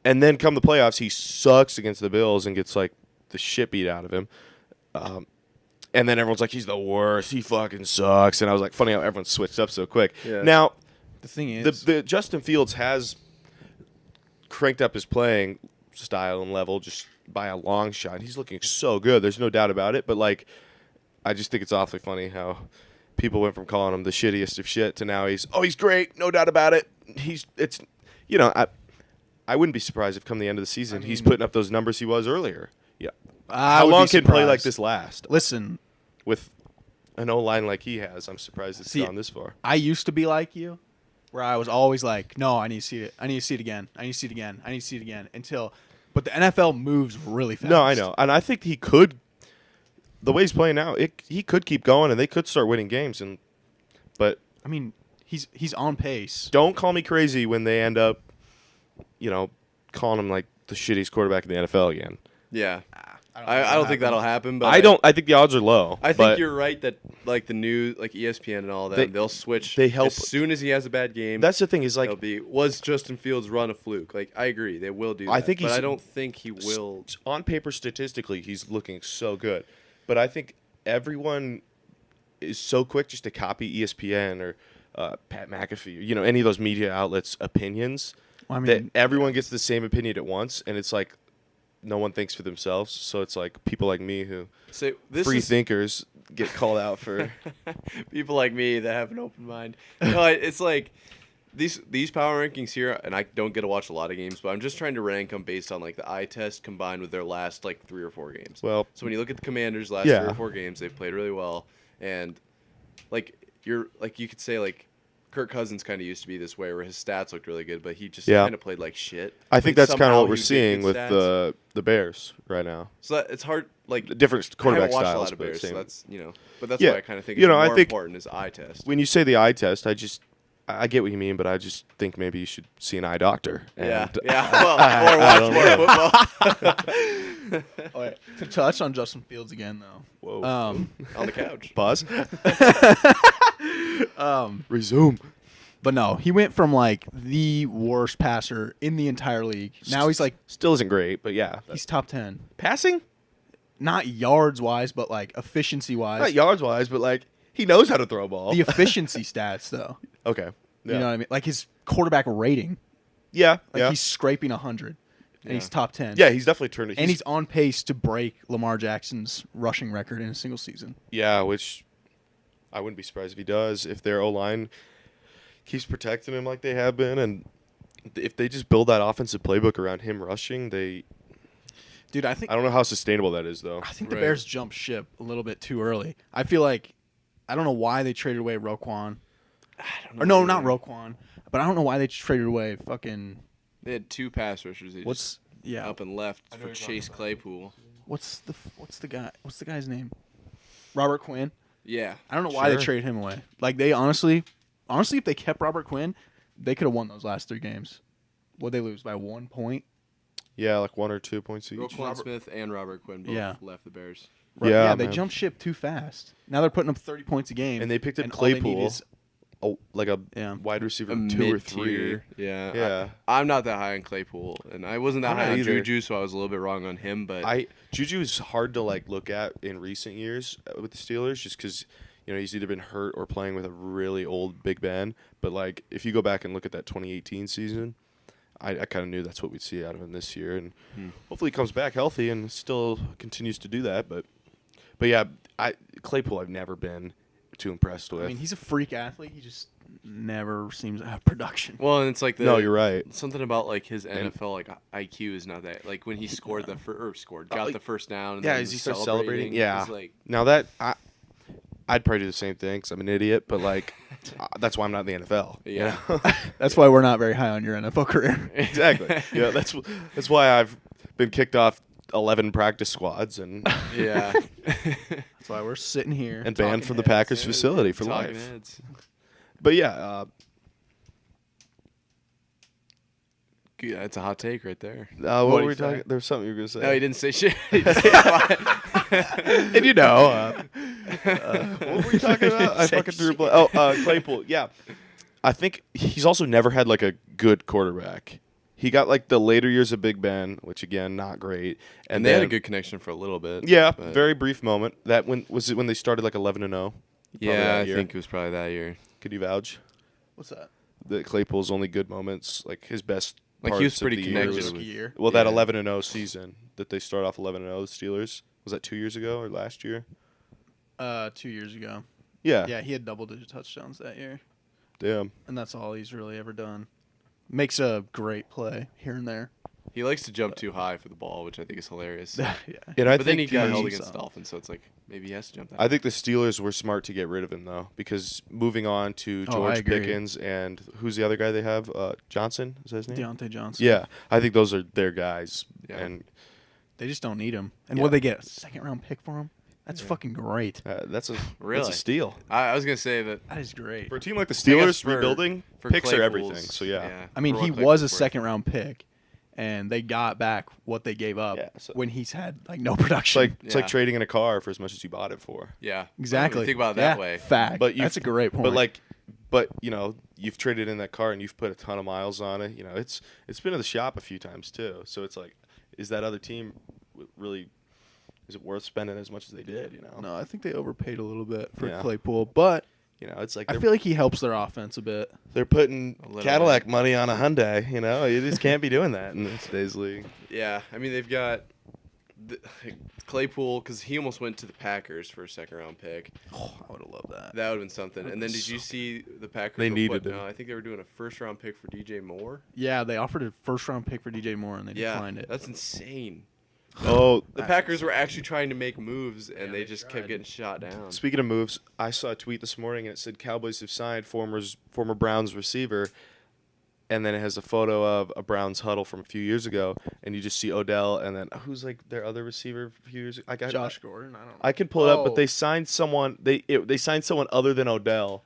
and then come the playoffs, he sucks against the Bills and gets like the shit beat out of him. And then everyone's like, he's the worst. He fucking sucks. And I was like, funny how everyone switched up so quick. Yeah. Now, The thing is, the Justin Fields has cranked up his playing style and level just by a long shot. He's looking so good. There's no doubt about it. But like, I just think it's awfully funny how people went from calling him the shittiest of shit to now he's great, no doubt about it. I wouldn't be surprised if come the end of the season he's putting up those numbers he was earlier. Yeah. How long can play like this last? Listen, With an O-line like he has, I'm surprised it's See, gone this far. I used to be like you, where I was always like, no, I need to see it. I need to see it again. I need to see it again. I need to see it again. But the NFL moves really fast. No, I know. And I think he could, the way he's playing now, he could keep going and they could start winning games. But I mean, he's on pace. don't call me crazy when they end up, calling him like the shittiest quarterback in the NFL again. Yeah. I don't think that'll happen. But I think the odds are low. I think but you're right that like the new like ESPN and all that they'll switch. they help- as soon as he has a bad game. That's the thing is like, was Justin Fields' run a fluke? Like I agree, they will do. I that, think but he's- I don't think he will. on paper statistically he's looking so good. But I think everyone is so quick just to copy ESPN or Pat McAfee or, any of those media outlets' opinions. Well, I That mean, everyone gets the same opinion at once, and it's like no one thinks for themselves. So it's like people like me who So this free is thinkers get called out for. people like me that have an open mind. No, it's like these power rankings here, and I don't get to watch a lot of games, but I'm just trying to rank them based on like the eye test combined with their last like 3 or 4 games. Well, So when you look at the Commanders' last Yeah. 3 or 4 games, they've played really well, and like you could say like Kirk Cousins kind of used to be this way, where his stats looked really good, but he just Yeah. kind of played like shit. I think But that's kind of somehow what we're he would get seeing good with stats. the Bears right now. So it's hard. Like The different I haven't quarterback watched a styles, lot of but Bears, so same. that's but that's Yeah. why I kind of think You it's know, I more think- important is eye test. When you say the eye test, I get what you mean, but I just think maybe you should see an eye doctor. Yeah, And yeah. Well, I or don't watch more football all right, to touch on Justin Fields again, though. Whoa. on the couch. Pause. Resume. But no, he went from like the worst passer in the entire league. Now he's like Still isn't great, but yeah. he's top 10. Passing? Not yards wise, but like efficiency wise. Not yards wise, but like he knows how to throw a ball. The efficiency stats though. Okay. Yeah. You know what I mean? Like his quarterback rating. Yeah. Like yeah. he's scraping 100 and he's top 10. Yeah, he's definitely turned it. And he's on pace to break Lamar Jackson's rushing record in a single season. Yeah, which I wouldn't be surprised if he does. If their O-line keeps protecting him like they have been, and if they just build that offensive playbook around him rushing, Dude, I don't know how sustainable that is, though. I think the Right. Bears jumped ship a little bit too early. I feel like I don't know why they traded away Roquan. Or no, not Roquan. But I don't know why they traded away fucking They had 2 pass rushers. They just up and left I know for you're Chase talking Claypool. what's the guy's name? Robert Quinn. Yeah. I don't know why they Sure. traded him away. Like they honestly, if they kept Robert Quinn, they could have won those last 3 games. Would they lose by 1 point? Yeah, like 1 or 2 points each. Roquan Smith and Robert Quinn both left the Bears. Right, Yeah, they man. jumped ship too fast. Now they're putting up 30 points a game. And they picked up all they need Claypool, is- like a Yeah. wide receiver A 2 or 3. mid-tier. Yeah. Yeah. I'm not that high on Claypool, and I wasn't that I'm high not on either. Juju, so I was a little bit wrong on him. But Juju is hard to like look at in recent years with the Steelers, just because he's either been hurt or playing with a really old Big Ben. But like if you go back and look at that 2018 season, I kind of knew that's what we'd see out of him this year, and hopefully he comes back healthy and still continues to do that. But yeah, Claypool I've never been too impressed with. I mean, he's a freak athlete. He just never seems to have production. well, and it's like no, you're right. something about like his NFL like IQ is not that. Like when he scored got the first down. And Yeah, then as he was starts celebrating. Yeah. it's like Now that I'd probably do the same thing because I'm an idiot, but like that's why I'm not in the NFL. you Yeah. know? That's why we're not very high on your NFL career. Exactly. Yeah, that's why I've been kicked off 11 practice squads and yeah. That's why we're sitting here banned talking from the heads. Packers facility for Talking life. heads. But yeah, Yeah, it's a hot take right there. what What'd were he we say? talking? There was something you were gonna say. No, he didn't say shit. He just said quiet. And what were you talking about? I fucking threw a blank. Oh, Claypool. Yeah, I think he's also never had like a good quarterback. He got like the later years of Big Ben, which again not great, And they had a good connection for a little bit. yeah, but- very brief moment. That when they started like 11-0. Yeah, I year. think it was probably that year. Could you vouch What's that? that Claypool's only good moments, like his best? Like he was parts of pretty the year connected was- Rookie year. Well, that Yeah. 11-0 season that they start off 11-0, the Steelers, was that 2 years ago or last year? 2 years ago. Yeah. Yeah, he had double-digit touchdowns that year, Damn. and that's all he's really ever done. Makes a great play here and there. He likes to jump too high for the ball, which I think is hilarious. Yeah. And I But then he think got he- held against Dolphins, so it's like maybe he has to jump that. I think the Steelers were smart to get rid of him though, because moving on to Oh, I George agree. Pickens and who's the other guy they have? Johnson is that his name? Deontay Johnson. Yeah, I think those are their guys, Yeah. and They just don't need him. And Yeah. what they get? A second-round pick for him? That's Yeah. fucking great. that's a Really? steal I was gonna say that That is great. for a team like the I guess Steelers. for- Rebuilding for picks are Claypool's- everything. So yeah. I mean, for he what was a Claypool's worth. second-round pick, and they got back what they gave up Yeah, so- when he's had like no It's production. like Yeah. trading in a car for as much as you bought it for. Yeah, exactly. Think about it Yeah, that way. Fact. But That's a great point. But you've traded in that car and you've put a ton of miles on it. It's been to the shop a few times too. So it's like, is that other team really? Is it worth spending as much as they did? no, I think they overpaid a little bit for Yeah. Claypool, but It's like I feel like he helps their offense a bit. they're putting A little Cadillac money on a Hyundai. You just can't be doing that in today's league. Yeah, I mean they've got Claypool because he almost went to the Packers for a second-round pick. Oh, I would have loved that. That would have been something. And then did you see the Packers? They were needed putting him. out- I think they were doing a first-round pick for DJ Moore. Yeah, they offered a first-round pick for DJ Moore, and they Yeah, declined it. that's insane. Oh, The Packers were actually trying to make moves, and Yeah, they they just tried. kept getting shot down. speaking of moves, I saw a tweet this morning and it said Cowboys have signed former Browns receiver, and then it has a photo of a Browns huddle from a few years ago, and you just see Odell, and then who's like their other receiver a few years ago? Josh Gordon. I don't know. I can pull it up, but Oh. they signed someone. They signed someone other than Odell.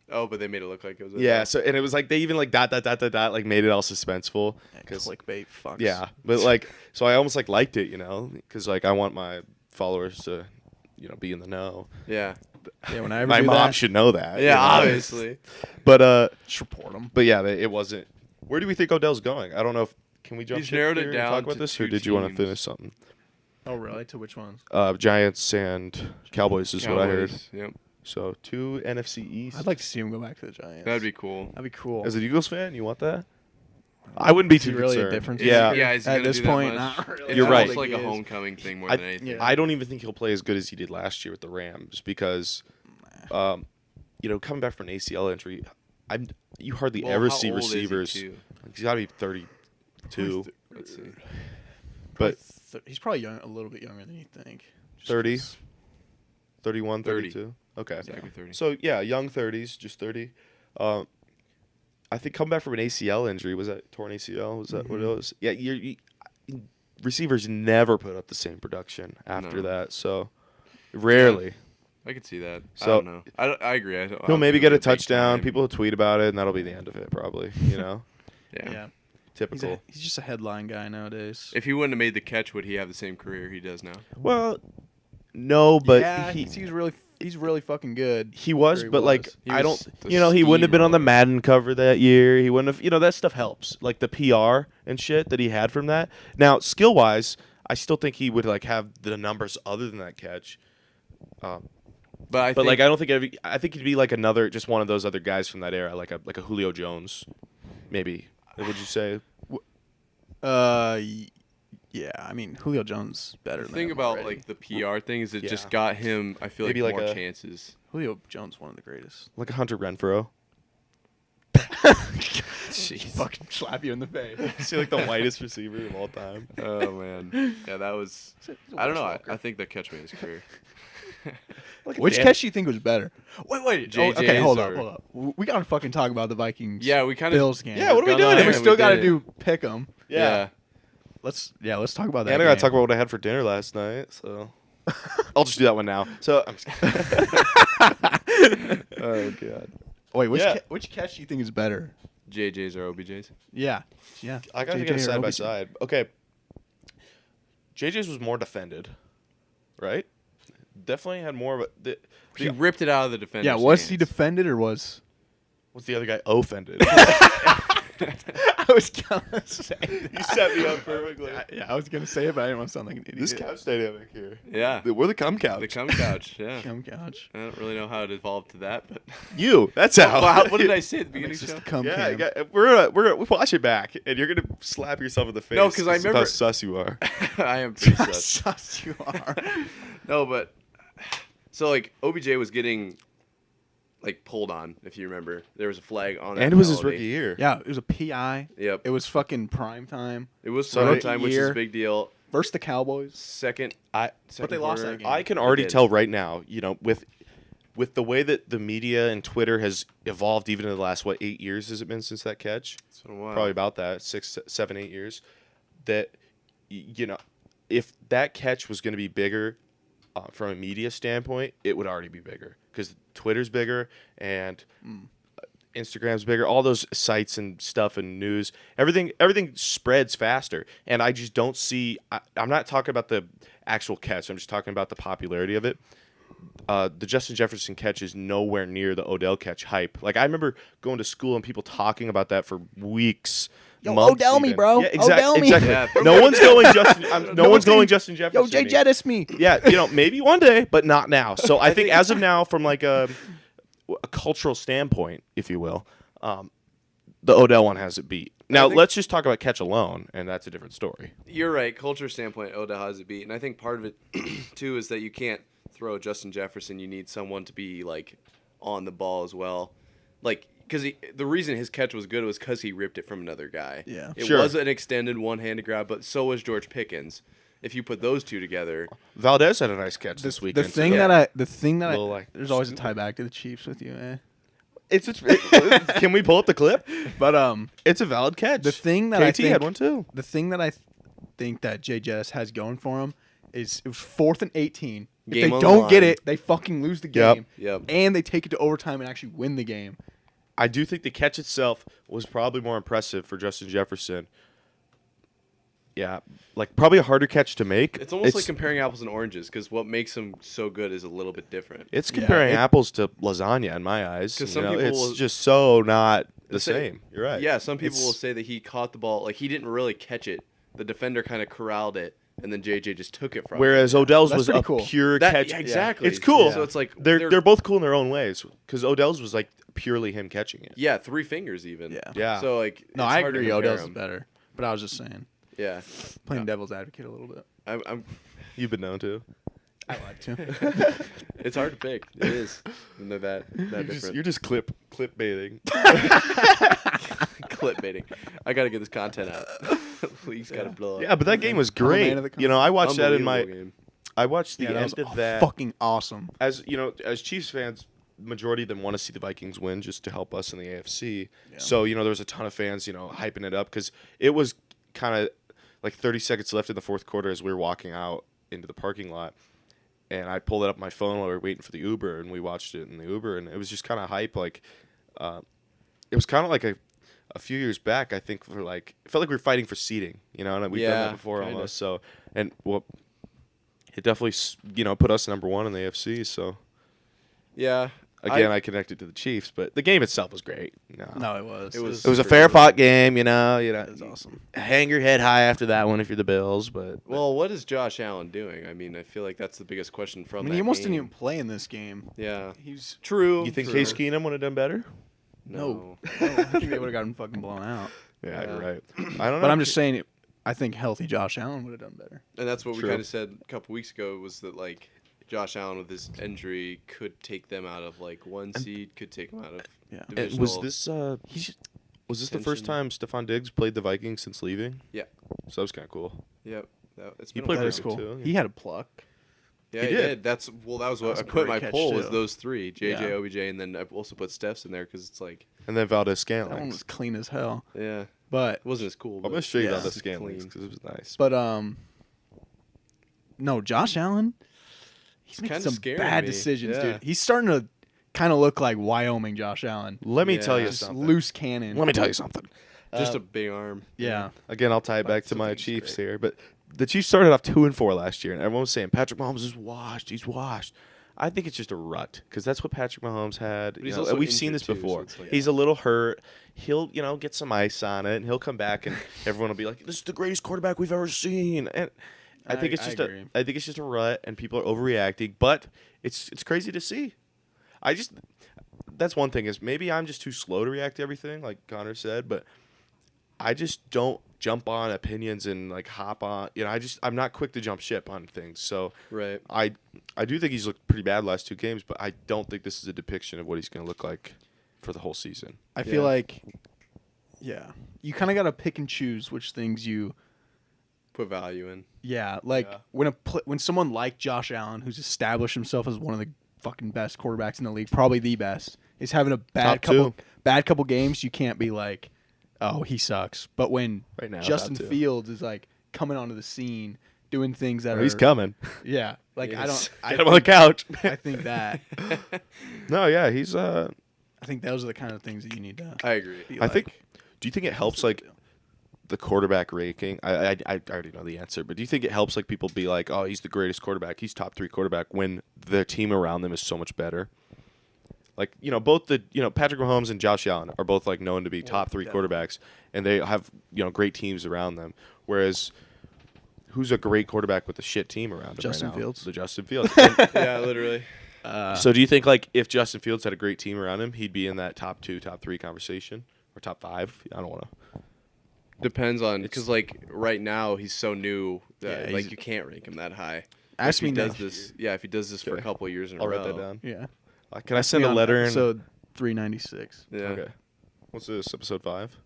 Oh, but they made it look like it was. Yeah. So and it was like they even like dot like made it all suspenseful. Cause Clickbait fucks. yeah, but like so I almost like liked it, because like I want my followers to, be in the know. Yeah. Yeah, when I ever My do mom that, should know that. Yeah, obviously. But just report them. but yeah, it wasn't. Where do we think Odell's going? I don't know if can we jump. He's ship narrowed it here and down talk about to this, or two did you want to teams. finish something? Oh, really? To which ones? Giants and Cowboys is what I heard. Cowboys, Yep. So 2 NFC East. I'd like to see him go back to the Giants. That'd be cool. That'd be cool. As an Eagles fan, you want that? I wouldn't be Is he too really a concerned. difference Yeah, Yeah, is he At gonna this do that point, much? not really. It's You're almost right. like a He is. homecoming thing more I- than anything. Yeah. I don't even think he'll play as good as he did last year with the Rams because, coming back from an ACL injury, you hardly Well, ever how see old is he, receivers. too? He's got to be 32, Let's see. but He's probably a little bit younger than you think. Just 30? 'cause- 31, 30. 32. Okay. Exactly 30. So yeah, young 30s, just 30. I think coming back from an ACL injury, was that torn ACL? Was that what it was? Yeah, receivers never put up the same production after No. that. So rarely. I could see that. I So- don't know. I agree. I He'll maybe think get a it'll be big touchdown. time. People will tweet about it, and that'll be the end of it, probably. You know, Yeah. typical. He's just a headline guy nowadays. If he wouldn't have made the catch, would he have the same career he does now? Well, no, but yeah, he's really fucking good. he was, He but like was. He I was don't, the you know, he wouldn't have been on the steamroller. Madden cover that year. He wouldn't have, you know, that stuff helps, like the PR and shit that he had from that. Now, skill wise, I still think he would like have the numbers other than that catch. But I But think like I don't think I think he'd be like another, just one of those other guys from that era, like a Julio Jones, maybe. Would you say? Yeah. I mean, Julio Jones is better. the than thing him about already. like the PR thing is it Yeah. just got him. I feel Maybe like like more a- chances. Julio Jones, one of the greatest. Like a Hunter Renfro. Fucking slap you in the face. Is he like the whitest receiver of all time? Oh man, yeah, that was. I don't know. I think that catch made his career. Which catch do you think was better? Wait. JJ's Okay, hold or- up. We gotta fucking talk about the Vikings. Yeah, we kind of. Bills game. Yeah, what are we Got doing on here? We and still gotta did it. do pick 'em. Yeah. Let's talk about that. And I gotta game. talk about what I had for dinner last night, so I'll just do that one now. So I'm just oh god, Wait, Yeah. which catch do you think is better? JJ's or OBJ's. Yeah. I gotta JJ get a or side by OBJ? side. Okay, JJ's was more defended, right? Definitely had more of a. He ripped it out of the defender's Yeah, was he hands. defended or was? What's the other guy? Offended. I was gonna say. You set me up perfectly. Yeah, I was gonna say it, but I didn't want to sound like an idiot. This couch dynamic here. Yeah. We're the cum couch. The cum couch. Yeah. Cum couch. I don't really know how it evolved to that, but. You. That's how. What did I say at the beginning? It's just Show? the cum Yeah, cam. we're gonna watch it back, and you're gonna slap yourself in the face. No, 'cause I of remember- how sus you are. I am pretty sus. Sus you are. No, but so like OBJ was getting like pulled on, if you remember. There was a flag on that And it was his penalty. rookie year. Yeah, it was a PI. Yep. It was fucking prime time. It was So prime rookie time, which is year. a big deal. Versus the Cowboys. Second, I But they lost that game. I can They already did. tell right now, you know, with the way that the media and Twitter has evolved, even in the last 8 years has it been since that catch? It's been a while. Probably about that 6, 7, 8 years. That you know, if that catch was going to be bigger from a media standpoint, it would already be bigger because Twitter's bigger and Instagram's bigger. All those sites and stuff and news, everything spreads faster. And I just don't see. I'm not talking about the actual catch. I'm just talking about the popularity of it. The Justin Jefferson catch is nowhere near the Odell catch hype. Like I remember going to school and people talking about that for weeks. Yo, months Odell me, even. bro. Yeah, Odell me. exactly. Yeah. No one's going Justin. No one's going Justin Jefferson. Yo, Jay me. Jettis me. Yeah, you know, maybe one day, but not now. So I think as of now, from like a cultural standpoint, if you will, the Odell one has it beat. Now think- let's just talk about catch alone, and that's a different story. You're right. Culture standpoint, Odell has it beat, and I think part of it too is that you can't throw Justin Jefferson. You need someone to be like on the ball as well, like because the reason his catch was good was because he ripped it from another guy. Yeah. it Sure. was an extended one-handed grab, but so was George Pickens. If you put those two together, Valdez had a nice catch this The weekend. thing too. that I, Little, like, there's always a tie back to the Chiefs with you, eh? Can we pull up the clip? But It's a valid catch. the thing that KT I think had one too. the thing that I think that Jay Jettis has going for him is it was 4th and 18. If Game they on the don't get line. it, they fucking lose the Yep. game. Yep. And they take it to overtime and actually win the game. I do think the catch itself was probably more impressive for Justin Jefferson. Yeah, like probably a harder catch to make. it's almost like comparing apples and oranges because what makes him so good is a little bit different. It's comparing it- apples to lasagna in my eyes. 'Cause You some know, people it's will- just so not the Say- same. You're right. Yeah, some people It's- will say that he caught the ball, like he didn't really catch it. The defender kind of corralled it, and then JJ just took it from him. Whereas Odell's That's was a pretty cool. pure That, catch. yeah, exactly. It's cool. So it's like They're both cool in their own ways. Because Odell's was like purely him catching it. yeah, 3 fingers even. Yeah. Yeah. So like No, it's I hard to agree. compare Odell's is 'em. better. But I was just saying, Yeah, playing devil's advocate a little bit. I'm You've been known to. I like to. It's hard to pick. It is. And they're that different. You're just clip baiting. Clip baiting. I gotta get this content out. League's gotta blow up. Yeah, but that game was I'm a man great. of the You know, I watched that in my. Unbelievable game. I watched the Yeah, that end was of that. fucking awesome. As you know, as Chiefs fans, majority of them want to see the Vikings win just to help us in the AFC. Yeah. So you know, there was a ton of fans, you know, hyping it up because it was kind of like 30 seconds left in the fourth quarter as we were walking out into the parking lot, and I pulled it up on my phone while we were waiting for the Uber, and we watched it in the Uber, and it was just kind of hype. Like, it was kind of like a few years back. I think for like it felt like we were fighting for seeding, you know, and we've done that before kinda. almost. So and well, it definitely put us number one in the AFC. So. Yeah. Again, I connected to the Chiefs, but the game itself was great. No, it was. It was- It was a Super fair good. fought game, you know. It was awesome. Hang your head high after that one if you're the Bills, but Well, what is Josh Allen doing? I mean, I feel like that's the biggest question I from mean, that he almost game. didn't even play in this game. Yeah. He's True. you think true. Case Keenum would have done better? no. I think they would have gotten fucking blown out. Yeah, Yeah. you're right. I don't know. But I'm just saying, I think healthy Josh Allen would have done better. And that's what we True. kind of said a couple weeks ago was that, like, Josh Allen with his injury could take them out of, like, one seed, could take them out of Yeah. And divisional. was this the first tension. time Stephon Diggs played the Vikings since leaving? Yeah. So that was kind of cool. Yep. It's He been a played while. That is pretty cool. good, too. He had a pluck. Yeah, He he did. did. That was what was I a put in my great catch, poll was too. those three, JJ, Yeah. OBJ, and then I also put Steph's in there because it's like, And then Valdez That one Scantling. was clean as hell. yeah, it But wasn't as cool. I'm But gonna show you Yeah. Valdez It's Scantling clean. because it was nice. no, Josh Allen. He's making kinda some scaring bad me. decisions, Yeah. dude. He's starting to kind of look like Wyoming Josh Allen. Let me Yeah. tell you Just something. loose cannon. Let me tell you something. just a big arm. Yeah. Again, I'll tie it back But to my something's Chiefs great. here, but the Chiefs started off 2-4 last year, and everyone was saying Patrick Mahomes is washed. He's washed. I think it's just a rut because that's what Patrick Mahomes had. he's You know, also we've seen injured this too, before. so it's like- He's a little hurt. He'll get some ice on it, and he'll come back, and everyone will be like, "This is the greatest quarterback we've ever seen." And I think it's I just agree. I think it's just a rut, and people are overreacting. But it's crazy to see. That's one thing is maybe I'm just too slow to react to everything, like Connor said, but I just don't jump on opinions and like hop on. I'm not quick to jump ship on things. So Right. I do think he's looked pretty bad last two games, but I don't think this is a depiction of what he's going to look like for the whole season. I feel Yeah. like, yeah, you kind of got to pick and choose which things you. Put value in. Yeah, like Yeah. when someone like Josh Allen, who's established himself as one of the fucking best quarterbacks in the league, probably the best, is having a Top two. bad couple games, you can't be like, oh, he sucks. But when Right now, Justin top two. Fields is like coming onto the scene, doing things that He's are coming. yeah, like Yes. I Get him on the couch. think that No, yeah, he's. I think those are the kind of things that you need to. I agree. be I like. think. Do you think it helps like the quarterback ranking? I already know the answer, but do you think it helps like people be like, oh, he's the greatest quarterback, he's top 3 quarterback when the team around them is so much better? Like both Patrick Mahomes and Josh Allen are both like known to be top 3 definitely. quarterbacks, and they have great teams around them. Whereas, who's a great quarterback with a shit team around him Justin right now? Fields. The Justin Fields. And Yeah, literally. so do you think like if Justin Fields had a great team around him, he'd be in that top 2, top 3 conversation or top 5? I don't want to. Depends on because like right now he's so new that Yeah, like he's- you can't rank him that high. Ask if me he does next this, yeah. If he does this for a Okay. couple of years in a I'll row, write that down. Yeah. Can I send a letter in? So 396. Yeah, Okay. What's this? Episode 5?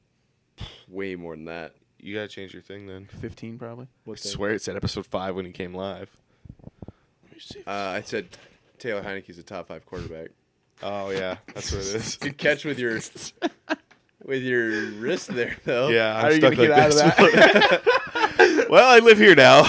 way more than that. You gotta change your thing then. 15 probably. I swear it said episode 5 when he came live. Let me see. I said Taylor Heinicke's a top 5 quarterback. Oh yeah, that's what it is. Good catch with your wrist there though. Yeah, How I'm are you stuck gonna like get out of this. Well, I live here now.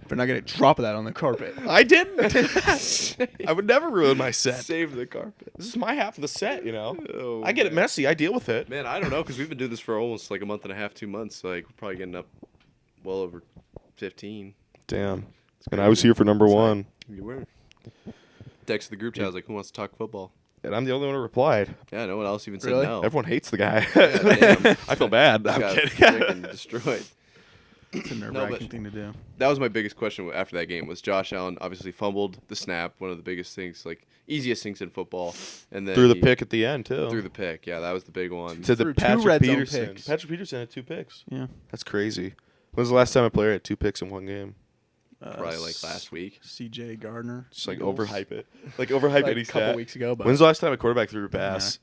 They're not gonna drop that on the carpet. I didn't. I would never ruin my set. Save the carpet. This is my half of the set, Oh, I get it man. messy. I deal with it. Man, I don't know because we've been doing this for almost like a month and a half, 2 months. So, like we're probably getting up well over 15. Damn. And I was here for number 1. You were. Text the group chat. I was like, "Who wants to talk football?" And I'm the only one who replied. Yeah, no one else even said Really? no. Everyone hates the guy. damn. I feel bad. Just I'm got kidding. freaking destroyed. It's a nerve No, wracking but- thing to do. That was my biggest question after that game. Was Josh Allen obviously fumbled the snap? One of the biggest things, like easiest things in football, and then Threw the he pick at the end too. Threw the pick. Yeah, that was the big one. to the Threw two Patrick red zone Peterson. picks. Patrick Peterson had 2 picks. Yeah. That's crazy. When's the last time a player had 2 picks in one game? Probably like last week. C.J. Gardner. Just like Eagles. overhype it. Like overhype Like any a couple stat. weeks ago. But When's the last time a quarterback threw a pass?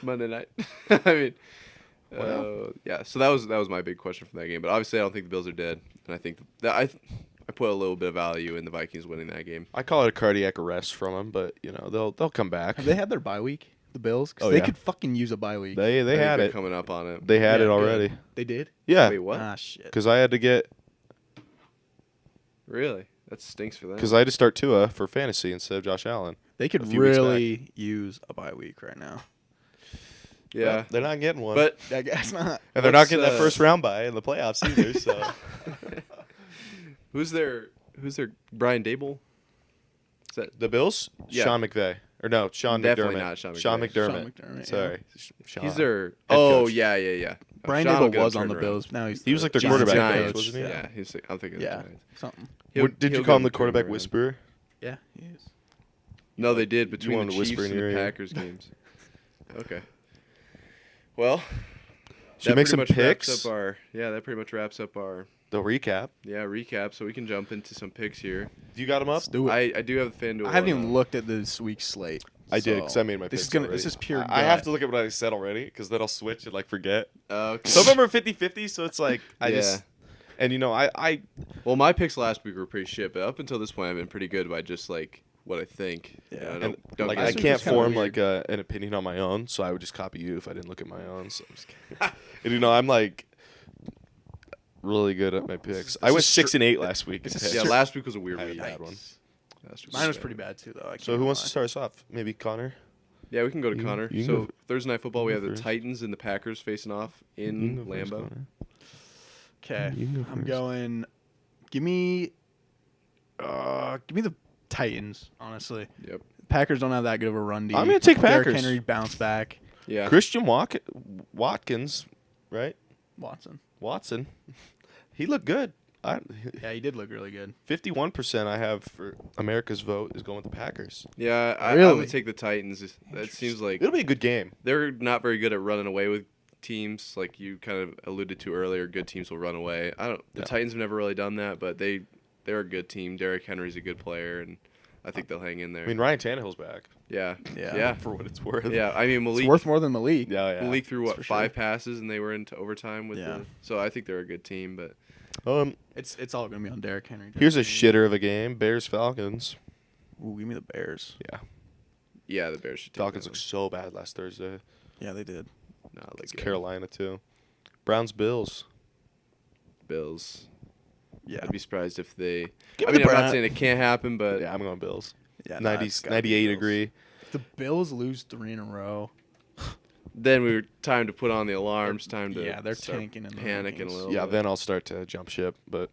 Monday night. I mean, Well. yeah. So that was my big question from that game. But obviously, I don't think the Bills are dead, and I think that I put a little bit of value in the Vikings winning that game. I call it a cardiac arrest from them, but they'll come back. have they had their bye week? The Bills? 'Cause Oh, they yeah. could fucking use a bye week. They I think had they're it. coming up on it. They had Yeah, it good. already. They did? Yeah, Wait, what? Ah, shit. because I had to get Really? That stinks for them. because I had to start Tua for fantasy instead of Josh Allen. They could a few weeks really use a bye week right now. yeah, Well, they're not getting one. but I guess not. and they're not let's, getting that first round bye in the playoffs either. So who's their Brian Dable? Is that the Bills, Yeah. Sean McVay, or no, Sean Definitely McDermott. not Sean McVay. Sean McDermott. McDermott, yeah. Sorry, Sean. he's their? Head Oh coach. yeah. Brian Sean will Dable get was him on the turned around. Bills. Now he's He was like their Giants quarterback coach, coach, wasn't he? Yeah, I'm thinking of the Yeah, Giants. something. Did you He'll call him get the quarterback turned around. whisperer? Yeah, he is. No, they did between wanted the to whisper Chiefs in and your the ear. Packers games. Okay. Well, Should that make pretty some much wraps picks. up that pretty much wraps up our The recap. recap. So we can jump into some picks here. You got him up? Let's do it. I do have the FanDuel. I haven't on, even looked at this week's slate. I did so because I made my this picks is gonna. already. This is pure. I have gut. to look at what I said already because then I'll switch and like forget. Okay. Some of them are 50-50, so it's like I Yeah. just and I Well, my picks last week were pretty shit, but up until this point, I've been pretty good by just like what I think. Yeah. You know, And, don't like get I this me- week can't was kinda form weird. like an opinion on my own, so I would just copy you if I didn't look at my own. So I'm just kidding. And I'm like really good at my picks. I went 6-8 last week. in this is picks. Yeah, Sure. last week was a weird I had a week. bad one. Last week Mine was bad. pretty bad too, though. So who wants to start us off? Maybe Connor. Yeah, we can go to You- Connor. you can So go- Thursday night football, we you have go the first. Titans and the Packers facing off You in can go first, Lambeau. Connor. Okay, You can go I'm first. going. Give me the Titans. Honestly, Yep. Packers don't have that good of a run. D. I'm gonna take Derrick Packers. Henry bounce back. Yeah. Christian Watkins, right? Watson. He looked good. Yeah, he did look really good. 51% I have for America's vote is going with the Packers. Yeah, I Really? would take the Titans. That seems like It'll be a good game. they're not very good at running away with teams. Like you kind of alluded to earlier, good teams will run away. The Yeah. Titans have never really done that, but they're a good team. Derrick Henry's a good player, and I think they'll hang in there. I mean, Ryan Tannehill's back. yeah. Yeah. Yeah. For what it's worth. Yeah. I mean, It's Malik. worth more than Malik. Yeah. Malik threw That's what for 5 sure. passes, and they were into overtime with Yeah. so I think they're a good team, but It's all gonna be on Derrick Henry. Here's a shitter of a game. Bears-Falcons. Ooh, give me the Bears. Yeah. yeah, the Bears should take Falcons that looked so bad last Thursday. Yeah, they did. one. No, like It's Carolina, too. Browns-Bills. Bills. Yeah. I'd be surprised if they. Give I me mean, the I'm not Brown- saying it can't happen, but Yeah, I'm going Bills. Yeah. 90, it's gotta be 98 Bills. agree. If the Bills lose 3 in a row, then we were time to put on the alarms. Time to yeah, they're start tanking in the panicking a rankings. little. Yeah, bit. then I'll start to jump ship. But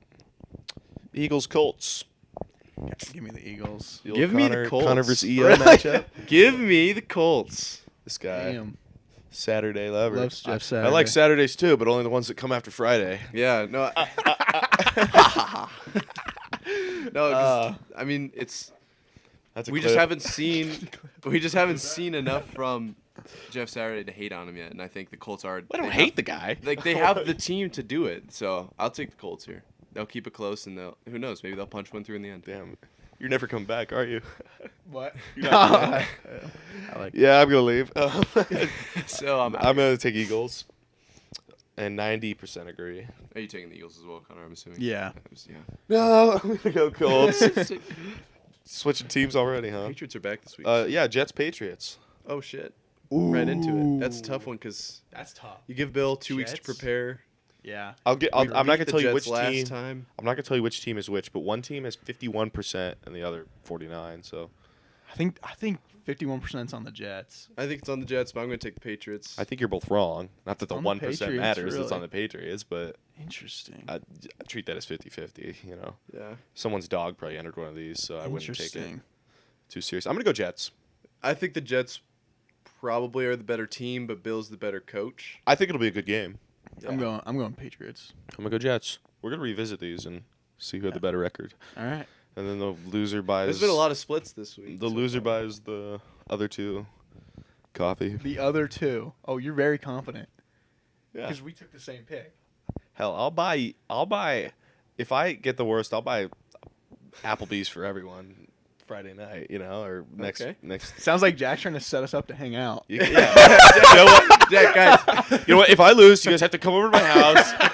Eagles-Colts. Give me the Eagles. The old Give me the Connor- Colts. Connor versus EO Really? matchup. Give me the Colts. This guy. Damn. Saturday lover. Loves Jeff I Saturday. like Saturdays too, but only the ones that come after Friday. Yeah, no. No, 'cause, I mean it's That's a we clip. just haven't seen enough from Jeff Saturday to hate on him yet, and I think the Colts are. I don't they hate have- the guy. Like they have the team to do it, so I'll take the Colts here. They'll keep it close, and who knows, maybe they'll punch one through in the end. Damn, you're never coming back, are you? What? You're not I like. Yeah, I'm gonna leave. So I'm gonna take Eagles, and 90% agree. Are you taking the Eagles as well, Connor? I'm assuming. Yeah. Yeah. No, I'm gonna go Colts. Switching teams already, huh? Patriots are back this week. Yeah, Jets Patriots. Oh shit. Ooh. Right into it. That's a tough one because That's tough. you give Bill 2 weeks to Jets? prepare. Yeah. I'm not We gonna beat the tell you Jets which last team. time. I'm not gonna tell you which team is which, but one team has 51% and the other 49. So I think 51% is on the Jets. I think it's on the Jets, but I'm going to take the Patriots. I think you're both wrong. Not that the On the 1% Patriots, matters. It's really? on the Patriots, but Interesting. I treat that as 50-50. You know, Yeah. someone's dog probably entered one of these, so I wouldn't take it Interesting. too serious. I'm gonna go Jets. I think the Jets probably are the better team, but Bill's the better coach. I think it'll be a good game. I'm going Patriots. I'm gonna go Jets. We're gonna revisit these and see who had the better record, All right. and then the loser buys. There's been a lot of splits this week. The so loser far. buys the other two coffee. The other two. Oh, you're very confident. Yeah. Because we took the same pick. Hell, I'll buy. If I get the worst, I'll buy Applebee's for everyone Friday night. Or next. Sounds like Jack's trying to set us up to hang out. Yeah. You know what, Jack, guys? You know what? If I lose, you guys have to come over to my house,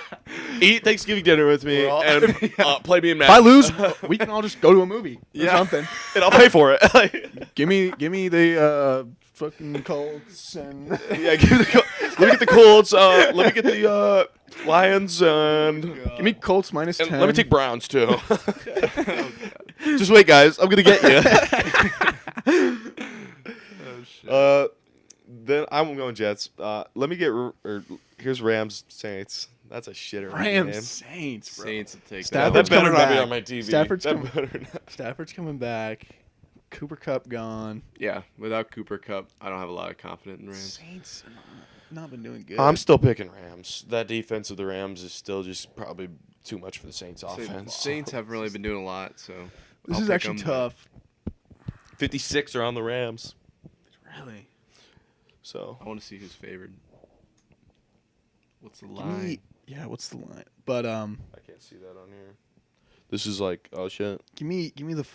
eat Thanksgiving dinner with me, and play me in If Madden. I lose, we can all just go to a movie or something. and I'll pay for it. Give me the fucking Colts and Yeah, let me get the Colts. Let me get the Lions, and give me Colts minus 10. let me take Browns too. Just wait, guys. I'm gonna get you. Then I'm going Jets. Let me get. Here's Rams Saints. That's a shitter. Rams game. Saints, bro. Saints will take Stafford's That better coming not be back. on my TV. Stafford's That coming- better not. Stafford's coming back. Cooper Kupp gone. Yeah, without Cooper Kupp, I don't have a lot of confidence in the Rams. Saints not been doing good. I'm still picking Rams. That defense of the Rams is still just probably too much for the Saints offense. Saints haven't really been doing a lot, so This I'll is pick actually 'em. tough. 56 are on the Rams. Really? So I want to see who's favored. What's the Give line? me, yeah, what's the line? But I can't see that on here. This is like, oh shit. give me the